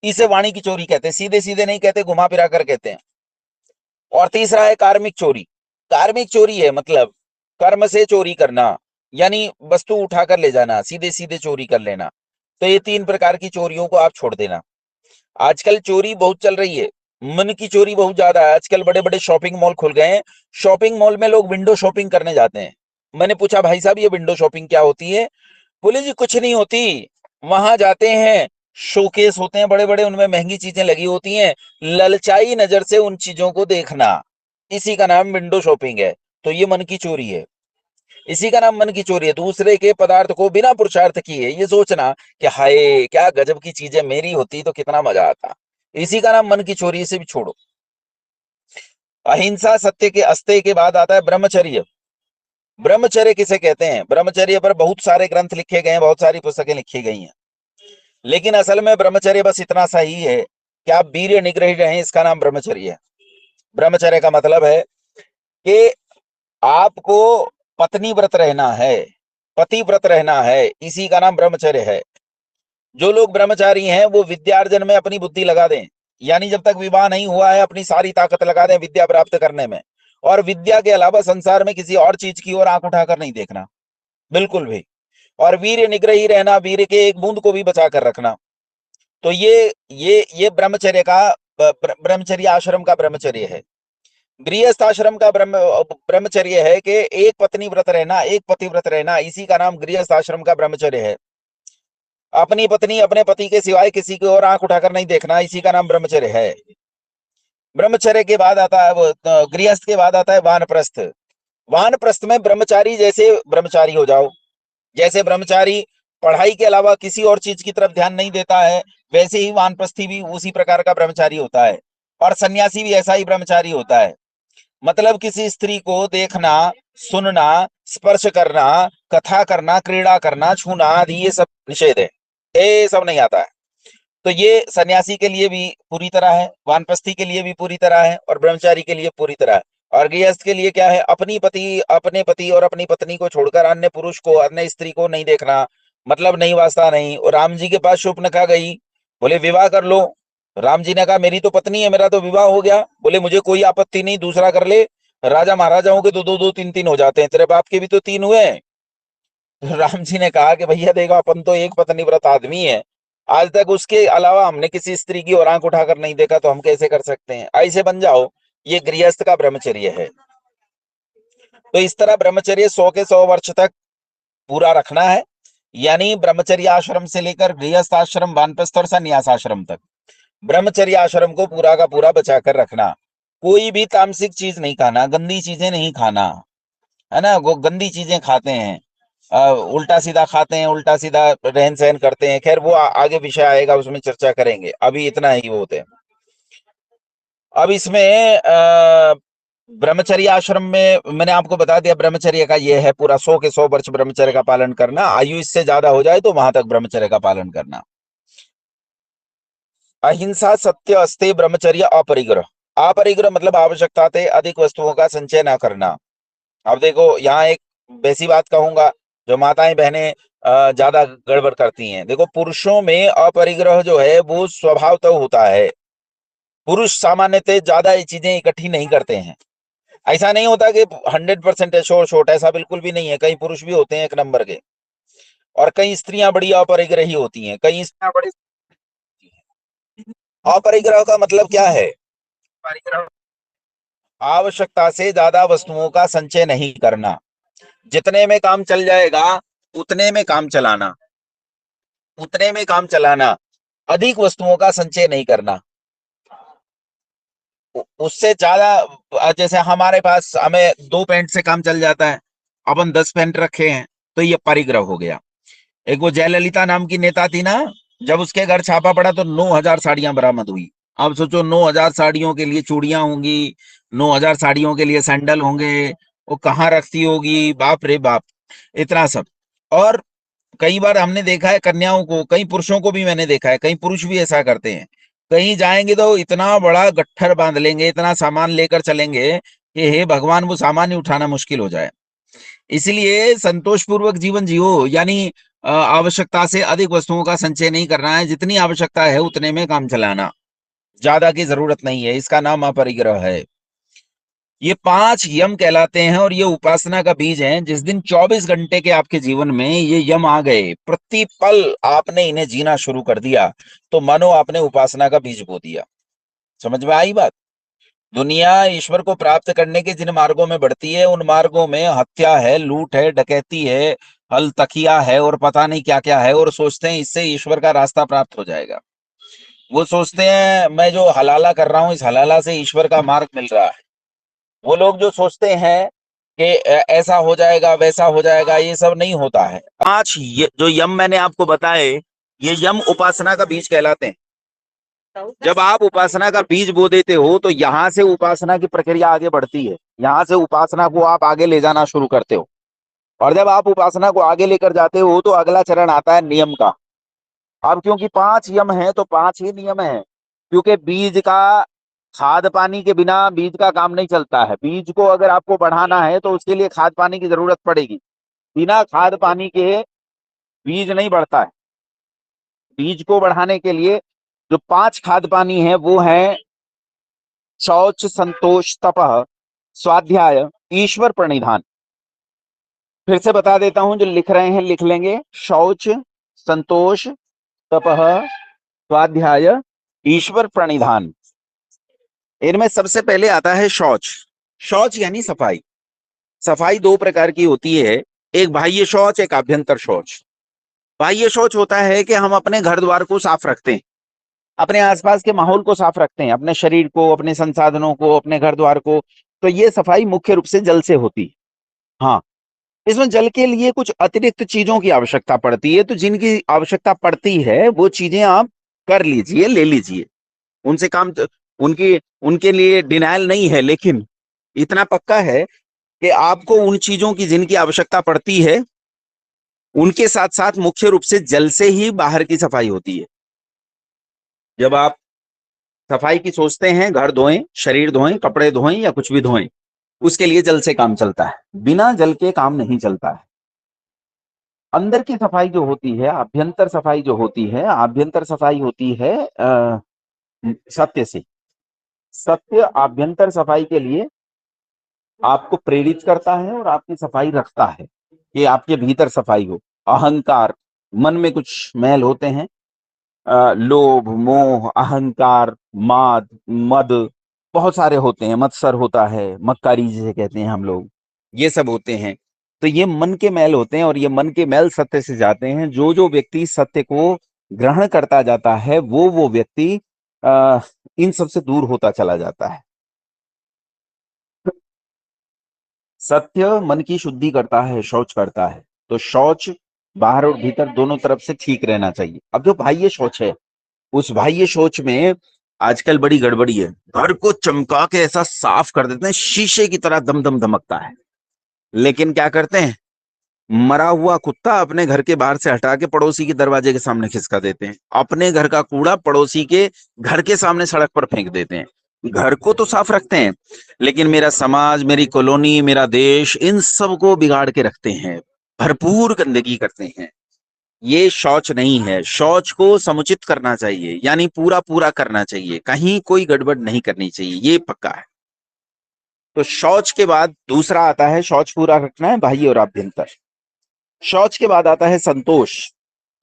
इसे वाणी की चोरी कहते हैं। सीधे सीधे नहीं कहते, घुमा फिरा कर कहते हैं। और तीसरा है कार्मिक चोरी। कार्मिक चोरी है मतलब कर्म से चोरी करना, यानी वस्तु उठाकर ले जाना, सीधे सीधे चोरी कर लेना। तो ये 3 प्रकार की चोरियों को आप छोड़ देना। आजकल चोरी बहुत चल रही है, मन की चोरी बहुत ज्यादा है। आजकल बड़े बड़े शॉपिंग मॉल खुल गए हैं, शॉपिंग मॉल में लोग विंडो शॉपिंग करने जाते हैं। मैंने पूछा, भाई साहब ये विंडो शॉपिंग क्या होती है? बोले जी कुछ नहीं होती, वहां जाते हैं, शोकेस होते हैं बड़े बड़े, उनमें महंगी चीजें लगी होती हैं, ललचाई नजर से उन चीजों को देखना, इसी का नाम विंडो शॉपिंग है। तो ये मन की चोरी है, इसी का नाम मन की चोरी है। दूसरे के पदार्थ को बिना पुरुषार्थ किए ये सोचना कि हाय क्या गजब की चीजें मेरी होती तो कितना मजा आता, इसी का नाम मन की चोरी। इसे भी छोड़ो। अहिंसा सत्य के अस्तेय के बाद आता है ब्रह्मचर्य। ब्रह्मचर्य किसे कहते हैं? ब्रह्मचर्य पर बहुत सारे ग्रंथ लिखे गए हैं, बहुत सारी पुस्तकें लिखी गई हैं, लेकिन असल में ब्रह्मचर्य बस इतना सा ही है कि आप वीर्य निग्रही रहें, इसका नाम ब्रह्मचर्य है। ब्रह्मचर्य का मतलब है कि आपको पत्नी व्रत रहना है, पति व्रत रहना है, इसी का नाम ब्रह्मचर्य है। जो लोग ब्रह्मचारी हैं वो विद्यार्जन में अपनी बुद्धि लगा दें, यानी जब तक विवाह नहीं हुआ है अपनी सारी ताकत लगा दें विद्या प्राप्त करने में, और विद्या के अलावा संसार में किसी और चीज की ओर आंख उठाकर नहीं देखना, बिल्कुल भी। और वीर्य निग्रही रहना, वीर्य के एक बूंद को भी बचा कर रखना। तो ये ब्रह्मचर्य का ब्रह्मचर्य आश्रम का ब्रह्मचर्य है। गृहस्थ आश्रम का ब्रह्मचर्य है कि एक पत्नी व्रत रहना, एक पति व्रत रहना, इसी का नाम गृहस्थ आश्रम का ब्रह्मचर्य है। अपनी पत्नी अपने पति के सिवाय किसी की ओर आंख उठाकर नहीं देखना, इसी का नाम ब्रह्मचर्य है। ब्रह्मचर्य के बाद आता है वो गृहस्थ के बाद आता है वानप्रस्थ। वानप्रस्थ में ब्रह्मचारी जैसे ब्रह्मचारी हो जाओ, जैसे ब्रह्मचारी पढ़ाई के अलावा किसी और चीज की तरफ ध्यान नहीं देता है, वैसे ही वानप्रस्थी भी उसी प्रकार का ब्रह्मचारी होता है। और सन्यासी भी ऐसा ही ब्रह्मचारी होता है। मतलब किसी स्त्री को देखना, सुनना, स्पर्श करना, कथा करना, क्रीड़ा करना, छूना आदि ये सब निषेध है, ये सब नहीं आता है। तो ये सन्यासी के लिए भी पूरी तरह है, वानप्रस्थी के लिए भी पूरी तरह है, और ब्रह्मचारी के लिए पूरी तरह है। और गृहस्थ के लिए क्या है? अपने पति और अपनी पत्नी को छोड़कर अन्य पुरुष को, अन्य स्त्री को नहीं देखना, मतलब नहीं वास्ता नहीं। और राम जी के पास शूर्पणखा गई, बोले विवाह कर लो। राम जी ने कहा मेरी तो पत्नी है, मेरा तो विवाह हो गया। बोले मुझे कोई आपत्ति नहीं, दूसरा कर ले। राजा महाराजाओं के तो 2-2 3-3 हो जाते हैं, तेरे बाप के भी तो 3 हुए हैं। तो राम जी ने कहा कि भैया देखो अपन तो एक पत्नी व्रत आदमी है, आज तक उसके अलावा हमने किसी स्त्री की ओर आंख उठाकर नहीं देखा, तो हम कैसे कर सकते हैं? ऐसे बन जाओ। ये गृहस्थ का ब्रह्मचर्य है। तो इस तरह ब्रह्मचर्य 100 के 100 वर्ष तक पूरा रखना है, यानी ब्रह्मचर्य आश्रम से लेकर गृहस्थ आश्रम, वानप्रस्थ और संन्यास आश्रम तक ब्रह्मचर्य आश्रम को पूरा का पूरा बचा कर रखना। कोई भी तामसिक चीज नहीं खाना, गंदी चीजें नहीं खाना, है ना। वो गंदी चीजें खाते हैं, उल्टा सीधा खाते हैं, उल्टा सीधा रहन सहन करते हैं। खैर वो आगे विषय आएगा, उसमें चर्चा करेंगे, अभी इतना ही होते हैं। अब इसमें ब्रह्मचर्य आश्रम में मैंने आपको बता दिया ब्रह्मचर्य का ये है पूरा 100 के 100 वर्ष ब्रह्मचर्य का पालन करना। आयु इससे ज्यादा हो जाए तो वहां तक ब्रह्मचर्य का पालन करना। अहिंसा सत्य अस्तेय ब्रह्मचर्य अपरिग्रह। अपरिग्रह मतलब आवश्यकता से अधिक वस्तुओं का संचय न करना। अब देखो यहाँ एक वैसी बात कहूंगा जो माताएं बहनें ज्यादा गड़बड़ करती हैं। देखो पुरुषों में अपरिग्रह जो है वो स्वभावतः होता है। पुरुष सामान्यतः ज्यादा ये चीजें इकट्ठी नहीं करते हैं। ऐसा नहीं होता कि 100% है शोट, ऐसा बिल्कुल भी नहीं है। कई पुरुष भी होते हैं एक नंबर के, और कई स्त्रियां बड़ी अपरिग्रही होती हैं। कई स्त्रियां बड़ी अपरिग्रह का मतलब क्या है? आवश्यकता से ज्यादा वस्तुओं का संचय नहीं करना। जितने में काम चल जाएगा उतने में काम चलाना, उतने में काम चलाना, अधिक वस्तुओं का संचय नहीं करना। उससे ज्यादा, जैसे हमारे पास हमें 2 पैंट से काम चल जाता है, अपन 10 पैंट रखे हैं, तो ये परिग्रह हो गया। एक वो जयललिता नाम की नेता थी ना, जब उसके घर छापा पड़ा तो 9000 साड़ियां बरामद हुई। अब सोचो 9000 साड़ियों के लिए चूड़ियां होंगी, 9000 साड़ियों के लिए सैंडल होंगे, वो कहाँ रखती होगी, बाप रे बाप, इतना सब। और कई बार हमने देखा है कन्याओं को, कई पुरुषों को भी मैंने देखा है, कई पुरुष भी ऐसा करते हैं। कहीं जाएंगे तो इतना बड़ा गट्ठर बांध लेंगे, इतना सामान लेकर चलेंगे कि हे भगवान वो सामान ही उठाना मुश्किल हो जाए। इसलिए संतोषपूर्वक जीवन जियो, यानी आवश्यकता से अधिक वस्तुओं का संचय नहीं करना है, जितनी आवश्यकता है उतने में काम चलाना, ज्यादा की जरूरत नहीं है, इसका नाम अपरिग्रह है। ये 5 यम कहलाते हैं और ये उपासना का बीज है। जिस दिन 24 घंटे के आपके जीवन में ये यम आ गए, प्रतिपल आपने इन्हें जीना शुरू कर दिया, तो मानो आपने उपासना का बीज बो दिया। समझ में आई बात? दुनिया ईश्वर को प्राप्त करने के जिन मार्गों में बढ़ती है, उन मार्गों में हत्या है, लूट है, डकैती है, हल तकिया है और पता नहीं क्या क्या है, और सोचते हैं इससे ईश्वर का रास्ता प्राप्त हो जाएगा। वो सोचते हैं मैं जो हलाला कर रहा हूं, इस हलाला से ईश्वर का मार्ग मिल रहा है। वो लोग जो सोचते हैं कि ऐसा हो जाएगा, वैसा हो जाएगा, ये सब नहीं होता है। 5 जो यम मैंने आपको बताए, ये यम उपासना का बीज कहलाते हैं। जब आप उपासना का बीज बो देते हो तो यहां से उपासना की प्रक्रिया आगे बढ़ती है, यहां से उपासना को आप आगे ले जाना शुरू करते हो, और जब आप उपासना को आगे लेकर जाते हो तो अगला चरण आता है नियम का। अब क्योंकि 5 यम है तो 5 ही नियम है, क्योंकि बीज का खाद पानी के बिना बीज का काम नहीं चलता है। बीज को अगर आपको बढ़ाना है तो उसके लिए खाद पानी की जरूरत पड़ेगी, बिना खाद पानी के बीज नहीं बढ़ता है। बीज को बढ़ाने के लिए जो 5 खाद पानी है वो है शौच, संतोष, तपः, स्वाध्याय, ईश्वर प्रणिधान। फिर से बता देता हूं, जो लिख रहे हैं लिख लेंगे। शौच, संतोष, तपः, स्वाध्याय, ईश्वर प्रणिधान। इनमें सबसे पहले आता है शौच। शौच यानी सफाई। सफाई 2 प्रकार की होती है, एक बाह्य शौच, एक आभ्यंतर शौच। बाह्य शौच होता है कि हम अपने घर द्वार को साफ रखते हैं, अपने आसपास के माहौल को साफ रखते हैं, अपने शरीर को, अपने संसाधनों को, अपने घर द्वार को। तो ये सफाई मुख्य रूप से जल से होती है। हाँ, इसमें जल के लिए कुछ अतिरिक्त चीजों की आवश्यकता पड़ती है, तो जिनकी आवश्यकता पड़ती है वो चीजें आप कर लीजिए, ले लीजिए, उनसे काम, उनके लिए डिनायल नहीं है, लेकिन इतना पक्का है कि आपको उन चीजों की जिनकी आवश्यकता पड़ती है उनके साथ साथ मुख्य रूप से जल से ही बाहर की सफाई होती है। जब आप सफाई की सोचते हैं, घर धोएं, शरीर धोएं, कपड़े धोएं या कुछ भी धोएं, उसके लिए जल से काम चलता है, बिना जल के काम नहीं चलता है। अंदर की सफाई जो होती है, आभ्यंतर सफाई जो होती है, आभ्यंतर सफाई होती है सत्य से। सत्य आभ्यंतर सफाई के लिए आपको प्रेरित करता है और आपकी सफाई रखता है कि आपके भीतर सफाई हो। अहंकार, मन में कुछ मैल होते हैं, लोभ, मोह, अहंकार, माद, मद, बहुत सारे होते हैं, मत्सर होता है, मक्कारी जिसे कहते हैं हम लोग, ये सब होते हैं। तो ये मन के मैल होते हैं और ये मन के मैल सत्य से जाते हैं। जो व्यक्ति सत्य को ग्रहण करता जाता है वो व्यक्ति इन सब से दूर होता चला जाता है। सत्य मन की शुद्धि करता है, शौच करता है। तो शौच बाहर और भीतर दोनों तरफ से ठीक रहना चाहिए। अब जो बाह्य शौच है, उस बाह्य शौच में आजकल बड़ी गड़बड़ी है। घर को चमका के ऐसा साफ कर देते हैं, शीशे की तरह दम दम धमकता है, लेकिन क्या करते हैं, मरा हुआ कुत्ता अपने घर के बाहर से हटा के पड़ोसी के दरवाजे के सामने खिसका देते हैं। अपने घर का कूड़ा पड़ोसी के घर के सामने सड़क पर फेंक देते हैं। घर को तो साफ रखते हैं, लेकिन मेरा समाज, मेरी कॉलोनी, मेरा देश, इन सब को बिगाड़ के रखते हैं, भरपूर गंदगी करते हैं। ये शौच नहीं है। शौच को समुचित करना चाहिए, यानी पूरा पूरा करना चाहिए, कहीं कोई गड़बड़ नहीं करनी चाहिए, ये पक्का है। तो शौच के बाद दूसरा आता है, शौच पूरा रखना है, बाह्य और आभ्यंतर। शौच के बाद आता है संतोष।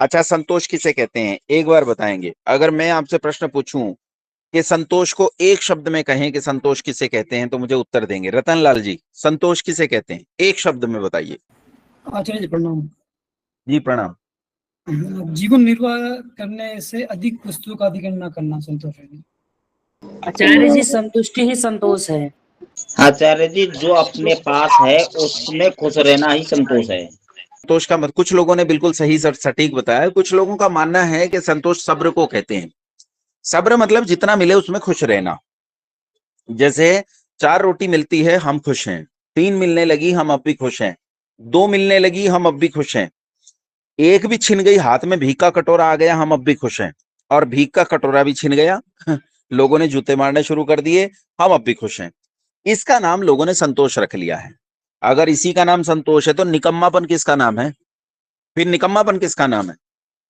अच्छा, संतोष किसे कहते हैं एक बार बताएंगे? अगर मैं आपसे प्रश्न पूछूं कि संतोष को एक शब्द में कहें कि संतोष किसे कहते हैं, तो मुझे उत्तर देंगे। रतन लाल जी, संतोष किसे कहते हैं, एक शब्द में बताइए। आचार्य जी प्रणाम। जी प्रणाम। जीवन निर्वाह करने से अधिक वस्तुओं का अधिग्रहण न करना संतोष है। आचार्य जी, संतुष्टि ही संतोष है। आचार्य जी, जो अपने पास है उसमें खुश रहना ही संतोष है। संतोष का मतलब, कुछ लोगों ने बिल्कुल सही सटीक बताया। कुछ लोगों का मानना है कि संतोष सब्र को कहते हैं। सब्र मतलब जितना मिले उसमें खुश रहना। जैसे 4 रोटी मिलती है, हम खुश हैं। 3 मिलने लगी, हम अब भी खुश हैं। 2 मिलने लगी, हम अब भी खुश हैं। 1 भी छिन गई, हाथ में भीख का कटोरा आ गया, हम अब भी खुश हैं। और भीख का कटोरा भी छिन गया, लोगों ने जूते मारने शुरू कर दिए, हम अब भी खुश हैं। इसका नाम लोगों ने संतोष रख लिया है। अगर इसी का नाम संतोष है तो निकम्मापन किसका नाम है? फिर निकम्मापन किसका नाम है?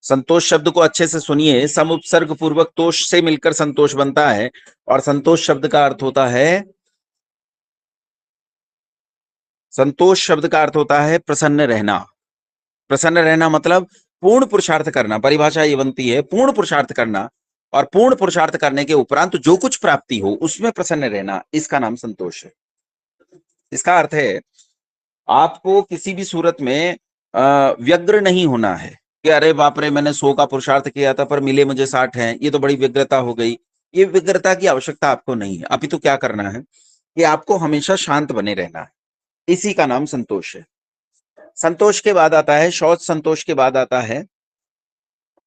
संतोष शब्द को अच्छे से सुनिए, समुपसर्ग पूर्वक तोष से मिलकर संतोष बनता है और संतोष शब्द का अर्थ होता है, संतोष शब्द का अर्थ होता है प्रसन्न रहना। प्रसन्न रहना मतलब पूर्ण पुरुषार्थ करना। परिभाषा ये बनती है पूर्ण पुरुषार्थ करना, और पूर्ण पुरुषार्थ करने के उपरांत जो कुछ प्राप्ति हो उसमें प्रसन्न रहना, इसका नाम संतोष है। इसका अर्थ है आपको किसी भी सूरत में व्यग्र नहीं होना है कि अरे बाप रे मैंने 100 का पुरुषार्थ किया था पर मिले मुझे 60 हैं, ये तो बड़ी व्यग्रता हो गई। ये व्यग्रता की आवश्यकता आपको नहीं है। अपितु क्या करना है कि आपको हमेशा शांत बने रहना है, इसी का नाम संतोष है। संतोष के बाद आता है शौच, संतोष के बाद आता है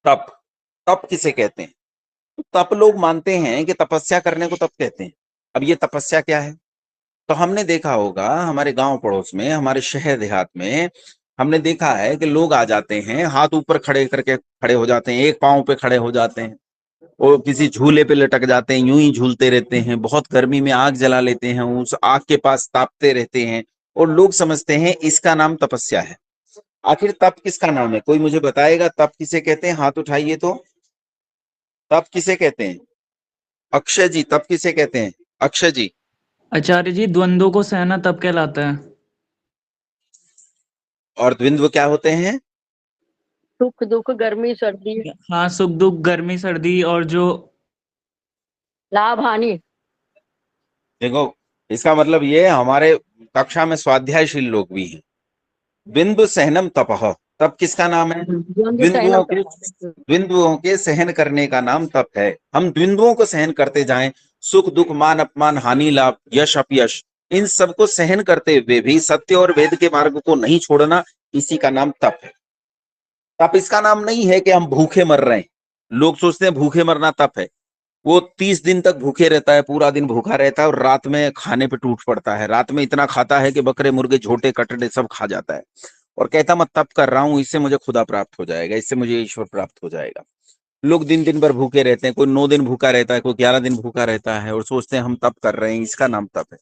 तप। तप किसे कहते हैं? तप लोग मानते हैं कि तपस्या करने को तप कहते हैं। अब ये तपस्या क्या है? तो हमने देखा होगा हमारे गांव पड़ोस में, हमारे शहर देहात में हमने देखा है कि लोग आ जाते हैं, हाथ ऊपर खड़े करके खड़े हो जाते हैं, एक पांव पे खड़े हो जाते हैं, और किसी झूले पे लटक जाते हैं, यूं ही झूलते रहते हैं, बहुत गर्मी में आग जला लेते हैं, उस आग के पास तापते रहते हैं, और लोग समझते हैं इसका नाम तपस्या है। आखिर तप किसका नाम है? कोई मुझे बताएगा तप किसे कहते हैं? हाथ उठाइए तो। तप किसे कहते हैं? अक्षय जी, तप किसे कहते हैं? अक्षय जी। आचार्य जी, द्वंद्वों को सहना तप कहलाता है। और द्वंद्व क्या होते हैं? सुख दुख गर्मी सर्दी, हाँ, सुख दुख गर्मी सर्दी और जो लाभ हानि। देखो इसका मतलब ये हमारे कक्षा में स्वाध्यायशील लोग भी हैं। द्वंद्व सहनम तपः, तप किसका नाम है? द्वंद्वों के सहन करने का नाम तप है। हम द्वंद्वों को सहन करते जाएं, सुख दुख मान अपमान हानि लाभ यश अपयश, इन सबको सहन करते हुए भी सत्य और वेद के मार्ग को नहीं छोड़ना, इसी का नाम तप है। तप इसका नाम नहीं है कि हम भूखे मर रहे हैं। लोग सोचते हैं भूखे मरना तप है। वो 30 दिन तक भूखे रहता है, पूरा दिन भूखा रहता है और रात में खाने पे टूट पड़ता है। रात में इतना खाता है कि बकरे मुर्गे झोटे कटड़े सब खा जाता है और कहता मैं तप कर रहा हूं, इससे मुझे खुदा प्राप्त हो जाएगा, इससे मुझे ईश्वर प्राप्त हो जाएगा। लोग दिन दिन भर भूखे रहते हैं, कोई 9 दिन भूखा रहता है, कोई 11 दिन भूखा रहता है और सोचते हैं हम तप कर रहे हैं, इसका नाम तप है।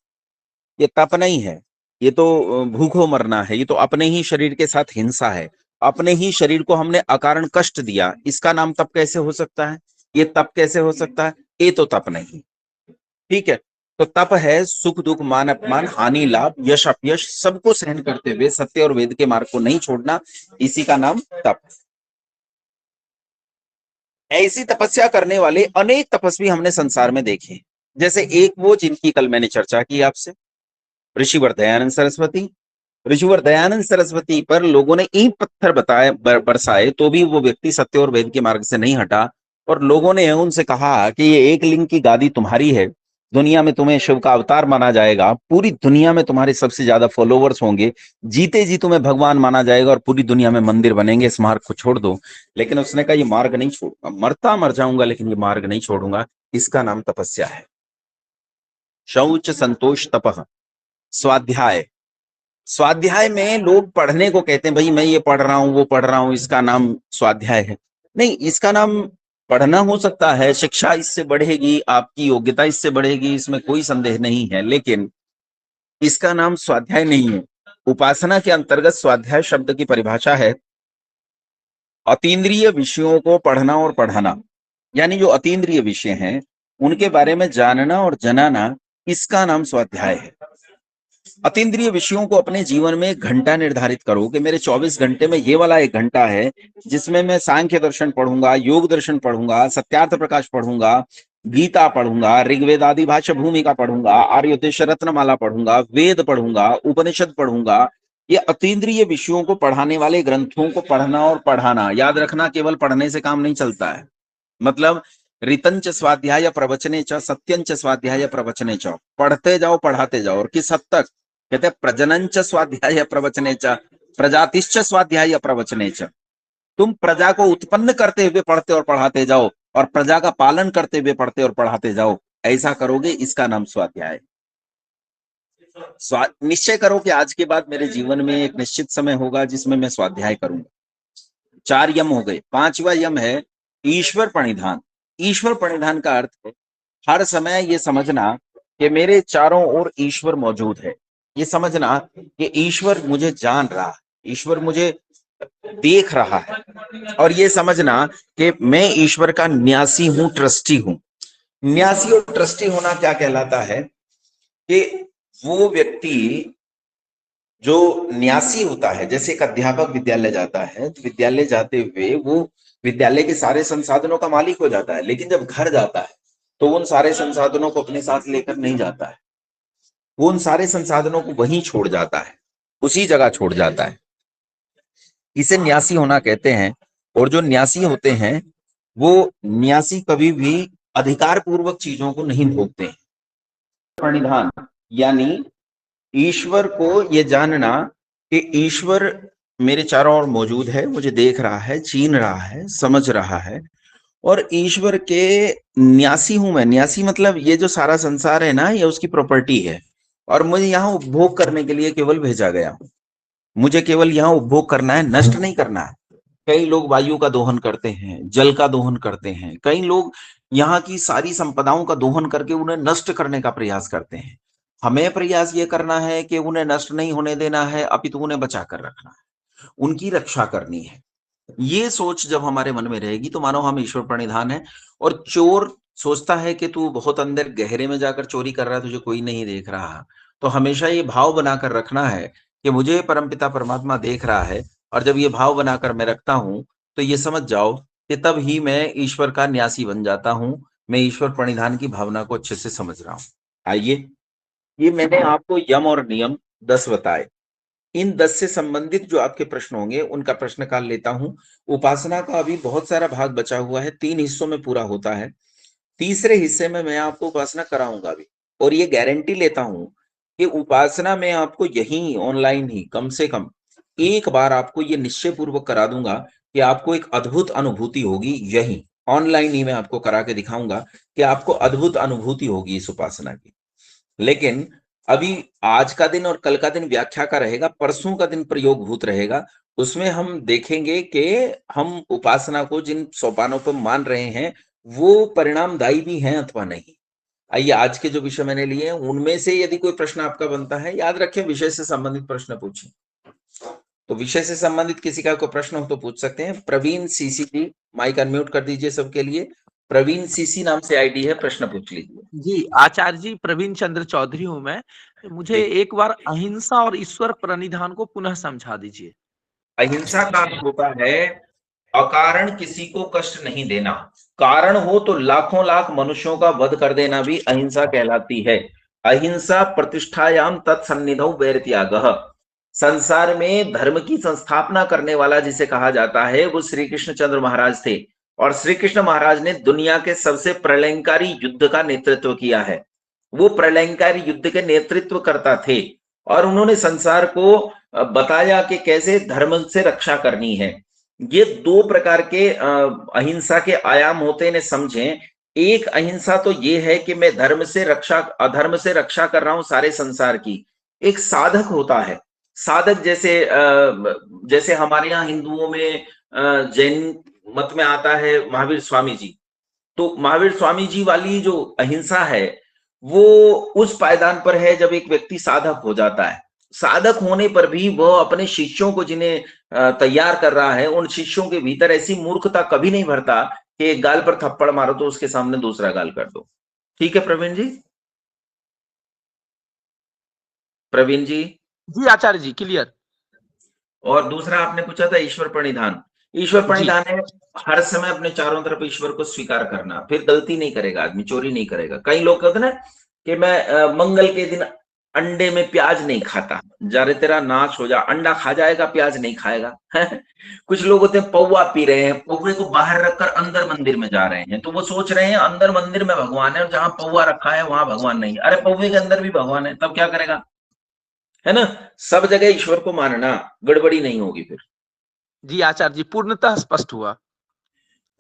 ये तप नहीं है, ये तो भूखों मरना है। ये तो अपने ही शरीर के साथ हिंसा है। अपने ही शरीर को हमने अकारण कष्ट दिया, इसका नाम तप कैसे हो सकता है? ये तप कैसे हो सकता है? ये तो तप नहीं। ठीक है, तो तप है सुख दुख मान अपमान हानि लाभ यश अपयश सबको सहन करते हुए सत्य और वेद के मार्ग को नहीं छोड़ना, इसी का नाम तप। ऐसी तपस्या करने वाले अनेक तपस्वी हमने संसार में देखे। जैसे एक वो जिनकी कल मैंने चर्चा की आपसे, ऋषिवर दयानंद सरस्वती। ऋषिवर दयानंद सरस्वती पर लोगों ने ईंट पत्थर बरसाए तो भी वो व्यक्ति सत्य और वेद के मार्ग से नहीं हटा, और लोगों ने उनसे कहा कि ये एक लिंग की गादी तुम्हारी है, दुनिया में तुम्हें शिव का अवतार माना जाएगा, पूरी दुनिया में तुम्हारे सबसे ज्यादा फॉलोवर्स होंगे, जीते जी तुम्हें भगवान माना जाएगा और पूरी दुनिया में मंदिर बनेंगे, इस मार्ग को छोड़ दो। लेकिन उसने कहा ये मार्ग नहीं छोड़ूंगा, मरता मर जाऊंगा लेकिन ये मार्ग नहीं छोड़ूंगा। इसका नाम तपस्या है। शौच संतोष तपः। स्वाध्याय, स्वाध्याय में लोग पढ़ने को कहते हैं, भाई मैं ये पढ़ रहा हूं वो पढ़ रहा हूं, इसका नाम स्वाध्याय है। नहीं, इसका नाम पढ़ना हो सकता है, शिक्षा इससे बढ़ेगी, आपकी योग्यता इससे बढ़ेगी, इसमें कोई संदेह नहीं है, लेकिन इसका नाम स्वाध्याय नहीं है। उपासना के अंतर्गत स्वाध्याय शब्द की परिभाषा है अतीन्द्रिय विषयों को पढ़ना और पढ़ाना, यानी जो अतीन्द्रिय विषय हैं उनके बारे में जानना और जनाना, इसका नाम स्वाध्याय है। अतीन्द्रिय विषयों को अपने जीवन में एक घंटा निर्धारित करो कि मेरे 24 घंटे में ये वाला एक घंटा है जिसमें मैं सांख्य दर्शन पढ़ूंगा, योग दर्शन पढ़ूंगा, सत्यार्थ प्रकाश पढ़ूंगा, गीता पढ़ूंगा, ऋग्वेद आदि भाष्य भूमिका पढ़ूंगा, आर्योदेश रत्नमाला पढ़ूंगा, वेद पढ़ूंगा, उपनिषद पढ़ूंगा। ये अतीन्द्रिय विषयों को पढ़ाने वाले ग्रंथों को पढ़ना और पढ़ाना। याद रखना, केवल पढ़ने से काम नहीं चलता है। मतलब ऋतंच स्वाध्याय प्रवचने च सत्यंच स्वाध्याय प्रवचने च, पढ़ते जाओ पढ़ाते जाओ। और किस हद तक? कहते हैं प्रजनंच स्वाध्याय प्रवचने च प्रजातिश्च स्वाध्याय प्रवचने च। तुम प्रजा को उत्पन्न करते हुए पढ़ते और पढ़ाते जाओ और प्रजा का पालन करते हुए पढ़ते और पढ़ाते जाओ। ऐसा करोगे, इसका नाम स्वाध्याय। निश्चय करो कि आज के बाद मेरे जीवन में एक निश्चित समय होगा जिसमें मैं स्वाध्याय करूंगा। 4 यम हो गए। 5वां यम है ईश्वर प्रणिधान। ईश्वर प्रणिधान का अर्थ है हर समय ये समझना कि मेरे चारों ओर ईश्वर मौजूद है। ये समझना कि ईश्वर मुझे जान रहा है, ईश्वर मुझे देख रहा है, और ये समझना कि मैं ईश्वर का न्यासी हूं, ट्रस्टी हूं। न्यासी और ट्रस्टी होना क्या कहलाता है कि वो व्यक्ति जो न्यासी होता है, जैसे एक अध्यापक विद्यालय जाता है तो विद्यालय जाते हुए वो विद्यालय के सारे संसाधनों का मालिक हो जाता है, लेकिन जब घर जाता है तो उन सारे संसाधनों को अपने साथ लेकर नहीं जाता है, वो उन सारे संसाधनों को वहीं छोड़ जाता है, उसी जगह छोड़ जाता है। इसे न्यासी होना कहते हैं। और जो न्यासी होते हैं वो न्यासी कभी भी अधिकार पूर्वक चीजों को नहीं भोगते हैं। प्रणिधान यानी ईश्वर को ये जानना कि ईश्वर मेरे चारों ओर मौजूद है, मुझे देख रहा है, छीन रहा है, समझ रहा है, और ईश्वर के न्यासी हूं मैं। न्यासी मतलब ये जो सारा संसार है ना, ये उसकी प्रॉपर्टी है, और मुझे यहाँ उपभोग करने के लिए केवल भेजा गया। मुझे केवल यहाँ उपभोग करना है, नष्ट नहीं करना है। कई लोग वायु का दोहन करते हैं, जल का दोहन करते हैं, कई लोग यहाँ की सारी संपदाओं का दोहन करके उन्हें नष्ट करने का प्रयास करते हैं। हमें प्रयास ये करना है कि उन्हें नष्ट नहीं होने देना है, अपितु उन्हें बचा कर रखना है, उनकी रक्षा करनी है। ये सोच जब हमारे मन में रहेगी तो मानो हम ईश्वर प्रणिधान है। और चोर सोचता है कि तू बहुत अंदर गहरे में जाकर चोरी कर रहा है, तुझे कोई नहीं देख रहा, तो हमेशा ये भाव बनाकर रखना है कि मुझे परमपिता परमात्मा देख रहा है। और जब ये भाव बनाकर मैं रखता हूं तो ये समझ जाओ कि तब ही मैं ईश्वर का न्यासी बन जाता हूं, मैं ईश्वर प्रणिधान की भावना को अच्छे से समझ रहा हूं। आइए, ये मैंने आपको यम और नियम 10 बताए। इन 10 से संबंधित जो आपके प्रश्न होंगे उनका प्रश्न काल लेता हूं। उपासना का अभी बहुत सारा भाग बचा हुआ है, 3 हिस्सों में पूरा होता है। तीसरे हिस्से में मैं आपको उपासना कराऊंगा भी, और ये गारंटी लेता हूं कि उपासना में आपको यही ऑनलाइन ही कम से कम एक बार आपको ये निश्चय पूर्वक करा दूंगा कि आपको एक अद्भुत अनुभूति होगी। यही ऑनलाइन ही मैं आपको करा के दिखाऊंगा कि आपको अद्भुत अनुभूति होगी इस उपासना की। लेकिन अभी आज का दिन और कल का दिन व्याख्या का रहेगा, परसों का दिन प्रयोग भूत रहेगा। उसमें हम देखेंगे कि हम उपासना को जिन सोपानों पर मान रहे हैं वो परिणामदायी भी हैं अथवा नहीं। आइए, आज के जो विषय मैंने लिए हैं उनमें से यदि कोई प्रश्न आपका बनता है, याद रखें विषय से संबंधित प्रश्न पूछें। तो विषय से संबंधित किसी का कोई प्रश्न हो तो पूछ सकते हैं। प्रवीण सीसी जी, माइक अनम्यूट कर दीजिए सबके लिए। प्रवीण सीसी नाम से आईडी है, प्रश्न पूछ लीजिए। जी आचार्य जी, प्रवीण चंद्र चौधरी हूं मैं। मुझे एक बार अहिंसा और ईश्वर प्रणिधान को पुनः समझा दीजिए। अहिंसा का अर्थ होता है अकारण किसी को कष्ट नहीं देना। कारण हो तो लाखों लाख मनुष्यों का वध कर देना भी अहिंसा कहलाती है। अहिंसा प्रतिष्ठायाम तत्सन्निधौ वैरत्यागः। संसार में धर्म की संस्थापना करने वाला जिसे कहा जाता है वो श्री कृष्ण चंद्र महाराज थे, और श्री कृष्ण महाराज ने दुनिया के सबसे प्रलयंकारी युद्ध का नेतृत्व किया है। वो प्रलयंकारी युद्ध के नेतृत्व करता थे, और उन्होंने संसार को बताया कि कैसे धर्म से रक्षा करनी है। ये 2 प्रकार के अहिंसा के आयाम होते हैं, समझें। एक अहिंसा तो ये है कि मैं धर्म से रक्षा, अधर्म से रक्षा कर रहा हूं सारे संसार की। एक साधक होता है, साधक जैसे हमारे यहाँ हिंदुओं में जैन मत में आता है महावीर स्वामी जी। तो महावीर स्वामी जी वाली जो अहिंसा है वो उस पायदान पर है जब एक व्यक्ति साधक हो जाता है। साधक होने पर भी वह अपने शिष्यों को जिन्हें तैयार कर रहा है, उन शिष्यों के भीतर ऐसी मूर्खता कभी नहीं भरता कि एक गाल पर थप्पड़ मारो तो उसके सामने दूसरा गाल कर दो। ठीक है प्रवीण जी? प्रवीण जी? जी आचार्य जी, क्लियर। और दूसरा आपने पूछा था ईश्वर प्रणिधान। ईश्वर प्रणिधान है हर समय अपने चारों तरफ ईश्वर को स्वीकार करना, फिर गलती नहीं करेगा आदमी, चोरी नहीं करेगा। कई लोग कहते ना कि मैं मंगल के दिन अंडे में प्याज नहीं खाता, जा रे तेरा नाश हो जा। अंडा खा जाएगा, प्याज नहीं खाएगा। कुछ लोग होते हैं पौवा पी रहे हैं, पौवे को बाहर रखकर अंदर मंदिर में जा रहे हैं, तो वो सोच रहे हैं अंदर मंदिर में भगवान है और जहां पौवा रखा है वहां भगवान नहीं। अरे पौवे के अंदर भी भगवान है, तब क्या करेगा? है ना? सब जगह ईश्वर को मानना, गड़बड़ी नहीं होगी फिर। जी आचार्य जी, पूर्णतः स्पष्ट हुआ।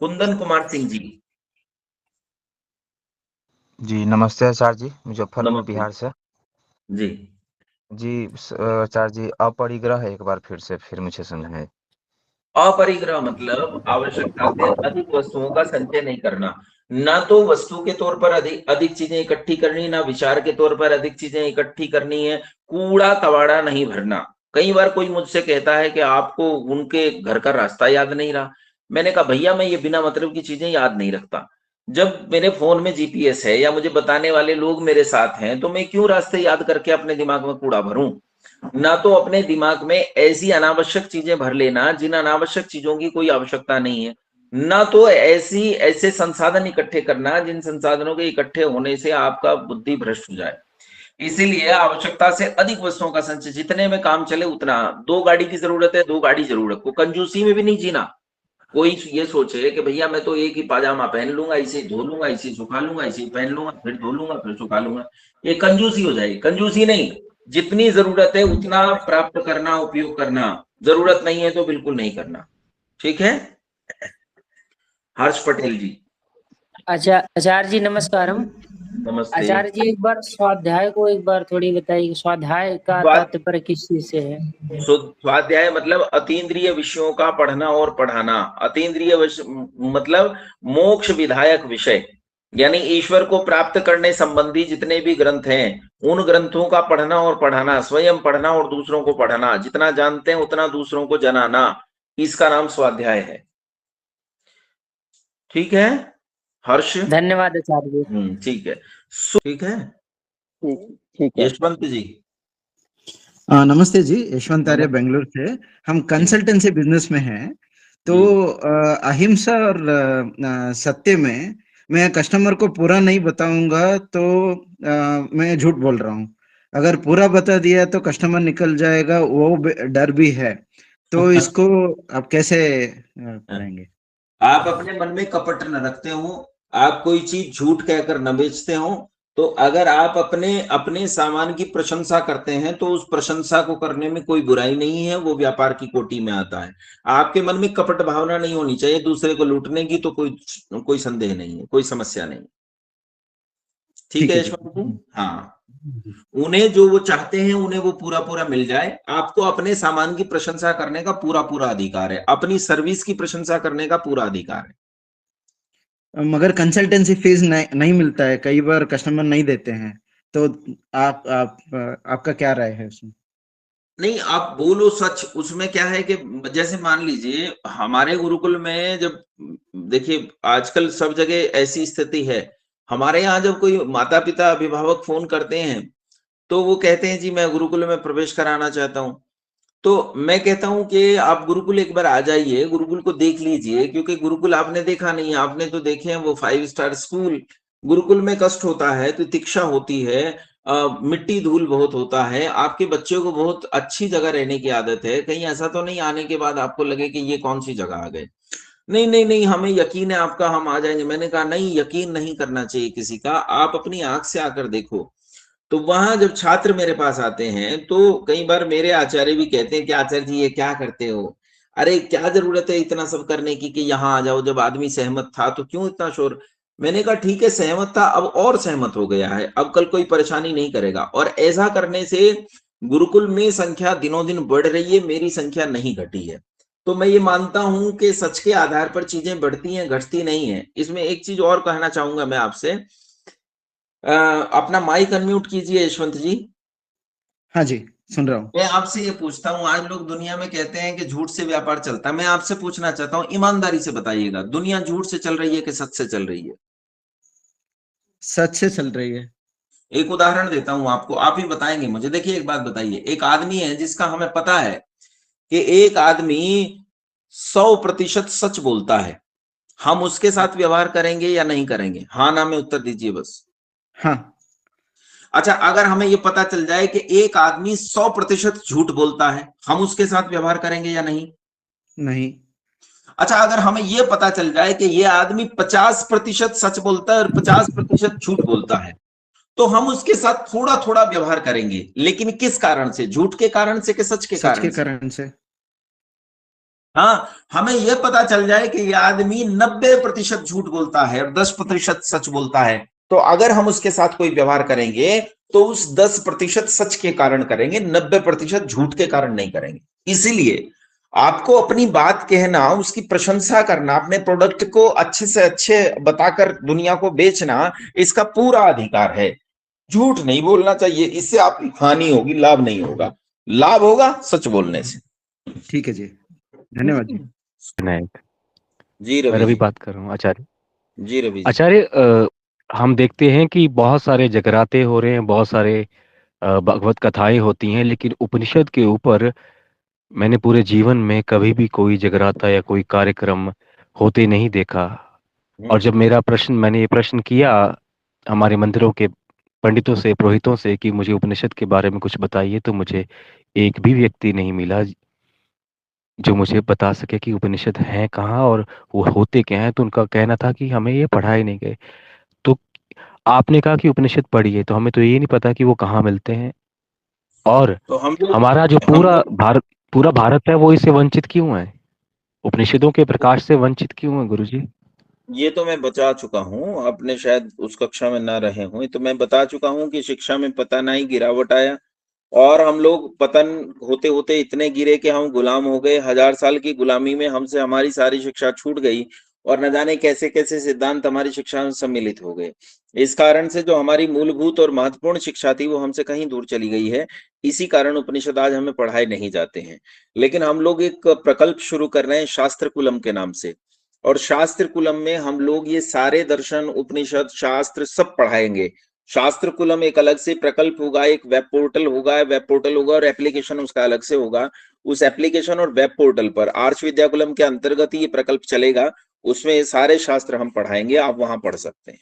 कुंदन कुमार सिंह जी। जी नमस्ते आचार्य जी, मुजफ्फरपुर नमस्ते बिहार से। जी। जी आचार्य जी, अपरिग्रह एक बार फिर मुझे समझाएं। अपरिग्रह मतलब आवश्यकता से अधिक वस्तुओं का संचय नहीं करना। ना तो वस्तु के तौर पर अधिक अधिक चीजें इकट्ठी करनी, ना विचार के तौर पर अधिक चीजें इकट्ठी करनी है। कूड़ा कबाड़ा नहीं भरना। कई बार कोई मुझसे कहता है कि आपको उनके घर का रास्ता याद नहीं रहा। मैंने कहा भैया मैं ये बिना मतलब की चीजें याद नहीं रखता। जब मेरे फोन में जीपीएस है या मुझे बताने वाले लोग मेरे साथ हैं, तो मैं क्यों रास्ते याद करके अपने दिमाग में कूड़ा भरूं। ना तो अपने दिमाग में ऐसी अनावश्यक चीजें भर लेना जिन अनावश्यक चीजों की कोई आवश्यकता नहीं है, ना तो ऐसे संसाधन इकट्ठे करना जिन संसाधनों के इकट्ठे होने से आपका बुद्धि भ्रष्ट हो जाए। इसीलिए आवश्यकता से अधिक वस्तुओं का संचय, जितने में काम चले उतना। 2 गाड़ी की जरूरत है, 2 गाड़ी जरूर रखो। कंजूसी में भी नहीं जीना। कोई ये सोचे कि भैया मैं तो एक ही पाजामा पहन लूंगा, इसे धो लूंगा, इसे सुखा लूंगा, इसे पहन लूंगा, फिर धो लूंगा, फिर सुखा लूंगा, ये कंजूसी हो जाएगी। कंजूसी नहीं, जितनी जरूरत है उतना प्राप्त करना, उपयोग करना। जरूरत नहीं है तो बिल्कुल नहीं करना। ठीक है। हर्ष पटेल जी। आचार्य जी नमस्कारम। नमस्ते। आचार्य जी एक बार स्वाध्याय को एक बार थोड़ी बताइए, स्वाध्याय का तात्पर्य किस चीज से है? स्वाध्याय मतलब अतीन्द्रिय विषयों का पढ़ना और पढ़ाना। अतीन्द्रिय मतलब मोक्ष विधायक विषय, यानी ईश्वर को प्राप्त करने संबंधी जितने भी ग्रंथ हैं, उन ग्रंथों का पढ़ना और पढ़ाना, स्वयं पढ़ना और दूसरों को पढ़ाना। जितना जानते हैं उतना दूसरों को जनाना, इसका नाम स्वाध्याय है। ठीक है हर्ष। धन्यवाद आचार्य जी। ठीक है। ठीक है। ठीक है। यशवंत जी। नमस्ते जी, यशवंत आर्य बेंगलुरु से। हम कंसल्टेंसी बिजनेस में हैं, तो अहिंसा और सत्य में मैं कस्टमर को पूरा नहीं बताऊंगा तो मैं झूठ बोल रहा हूँ। अगर पूरा बता दिया तो कस्टमर निकल जाएगा, वो डर भी है। तो इसको आप कैसे करेंगे? आप अपने मन में कपट न रखते हो, आप कोई चीज झूठ कहकर न बेचते हो, तो अगर आप अपने सामान की प्रशंसा करते हैं तो उस प्रशंसा को करने में कोई बुराई नहीं है, वो व्यापार की कोटि में आता है। आपके मन में कपट भावना नहीं होनी चाहिए दूसरे को लूटने की, तो कोई संदेह नहीं है, कोई समस्या नहीं। ठीक है यशवंत। हाँ, उन्हें जो वो चाहते हैं उन्हें वो पूरा पूरा मिल जाए। आपको अपने सामान की प्रशंसा करने का पूरा पूरा अधिकार है, अपनी सर्विस की प्रशंसा करने का पूरा अधिकार है। मगर कंसल्टेंसी फीस नहीं मिलता है, कई बार कस्टमर नहीं देते हैं, तो आपका क्या राय है उसमें? नहीं, आप बोलो सच। उसमें क्या है कि जैसे मान लीजिए हमारे गुरुकुल में, जब देखिए आजकल सब जगह ऐसी स्थिति है, हमारे यहाँ जब कोई माता पिता अभिभावक फोन करते हैं तो वो कहते हैं जी मैं गुरुकुल में प्रवेश कराना चाहता हूँ, तो मैं कहता हूं कि आप गुरुकुल एक बार आ जाइए, गुरुकुल को देख लीजिए, क्योंकि गुरुकुल आपने देखा नहीं है, आपने तो देखे हैं वो 5 स्टार स्कूल। गुरुकुल में कष्ट होता है, तितिक्षा होती है, मिट्टी धूल बहुत होता है, आपके बच्चों को बहुत अच्छी जगह रहने की आदत है। कहीं ऐसा तो नहीं आने के बाद आपको लगे कि ये कौन सी जगह आ गए। नहीं नहीं नहीं, हमें यकीन है आपका, हम आ जाएंगे। मैंने कहा नहीं, यकीन नहीं करना चाहिए किसी का, आप अपनी आंख से आकर देखो। तो वहां जब छात्र मेरे पास आते हैं तो कई बार मेरे आचार्य भी कहते हैं कि आचार्य जी ये क्या करते हो, अरे क्या जरूरत है इतना सब करने की कि यहाँ आ जाओ, जब आदमी सहमत था तो क्यों इतना शोर। मैंने कहा ठीक है, सहमत था, अब और सहमत हो गया है, अब कल कोई परेशानी नहीं करेगा। और ऐसा करने से गुरुकुल में संख्या दिनों दिन बढ़ रही है, मेरी संख्या नहीं घटी है। तो मैं ये मानता हूं कि सच के आधार पर चीजें बढ़ती हैं, घटती नहीं है। इसमें एक चीज और कहना चाहूंगा मैं आपसे, अपना माइक अनम्यूट कीजिए यशवंत जी। हाँ जी, सुन रहा हूँ। मैं आपसे ये पूछता हूँ, आज लोग दुनिया में कहते हैं कि झूठ से व्यापार चलता है। मैं आपसे पूछना चाहता हूँ, ईमानदारी से बताइएगा, दुनिया झूठ से चल रही है कि सच से चल रही है? सच से चल रही है। एक उदाहरण देता हूं आपको, आप ही बताएंगे मुझे। देखिए एक बात बताइए, एक आदमी है जिसका हमें पता है कि एक आदमी 100% सच बोलता है, हम उसके साथ व्यवहार करेंगे या नहीं करेंगे? हाँ ना में उत्तर दीजिए बस। हाँ। अच्छा, अगर हमें ये पता चल जाए कि एक आदमी 100% झूठ बोलता है, हम उसके साथ व्यवहार करेंगे या नहीं? नहीं। अच्छा, अगर हमें ये पता चल जाए कि ये आदमी 50% सच बोलता है और 50% झूठ बोलता है, तो हम उसके साथ थोड़ा थोड़ा व्यवहार करेंगे। लेकिन किस कारण से? झूठ के कारण से कि सच के कारण से? हाँ, हमें यह पता चल जाए कि यह आदमी 90% झूठ बोलता है और 10% सच बोलता है, तो अगर हम उसके साथ कोई व्यवहार करेंगे तो उस 10% सच के कारण करेंगे, 90% झूठ के कारण नहीं करेंगे। इसीलिए आपको अपनी बात कहना, उसकी प्रशंसा करना, अपने प्रोडक्ट को अच्छे से अच्छे बताकर दुनिया को बेचना, इसका पूरा अधिकार है। झूठ नहीं बोलना चाहिए, इससे आप हानि होगी, लाभ नहीं होगा। लाभ होगा सच बोलने से। ठीक है जी, धन्यवाद जी। नायक जी मैं रवि रवि जी। बात कर रहा हूँ आचार्य। जी रवि जी। आचार्य हम देखते हैं कि बहुत सारे जगराते हो रहे हैं, बहुत सारे भगवत कथाएं होती हैं, लेकिन उपनिषद के ऊपर मैंने पूरे जीवन में कभी भी कोई जगराता या कोई कार्यक्रम होते नहीं देखा। और जब मैंने ये प्रश्न किया हमारे मंदिरों के पंडितों से, पुरोहितों से कि मुझे उपनिषद के बारे में कुछ बताइए, तो मुझे एक भी व्यक्ति नहीं मिला जो मुझे बता सके कि उपनिषद हैं कहाँ और वो होते क्या हैं। तो उनका कहना था कि हमें ये पढ़ाए नहीं गए। तो आपने कहा कि उपनिषद पढ़िए, तो हमें तो ये नहीं पता कि वो कहाँ मिलते हैं, और तो हम लोग हमारा जो पूरा भारत है वो इससे वंचित क्यों है, उपनिषदों के प्रकाश से वंचित क्यों है गुरुजी? ये तो मैं बता चुका हूँ, आपने शायद उस कक्षा में ना रहे हों, तो मैं बता चुका हूँ कि शिक्षा में पता नहीं गिरावट आया, और हम लोग पतन होते होते इतने गिरे कि हम गुलाम हो गए। 1000 साल की गुलामी में हमसे हमारी सारी शिक्षा छूट गई, और न जाने कैसे कैसे सिद्धांत हमारी शिक्षा में सम्मिलित हो गए। इस कारण से जो हमारी मूलभूत और महत्वपूर्ण शिक्षा थी वो हमसे कहीं दूर चली गई है। इसी कारण उपनिषद आज हमें पढ़ाए नहीं जाते हैं। लेकिन हम लोग एक प्रकल्प शुरू कर रहे हैं शास्त्र कुलम के नाम से, और शास्त्र कुलम में हम लोग ये सारे दर्शन, उपनिषद, शास्त्र सब पढ़ाएंगे। शास्त्र कुलम एक अलग से प्रकल्प होगा, एक वेब पोर्टल होगा और एप्लीकेशन उसका अलग से होगा। उस एप्लीकेशन और वेब पोर्टल पर आर्ष विद्याकुलम के अंतर्गत ही ये प्रकल्प चलेगा। उसमें ये सारे शास्त्र हम पढ़ाएंगे, आप वहां पढ़ सकते हैं।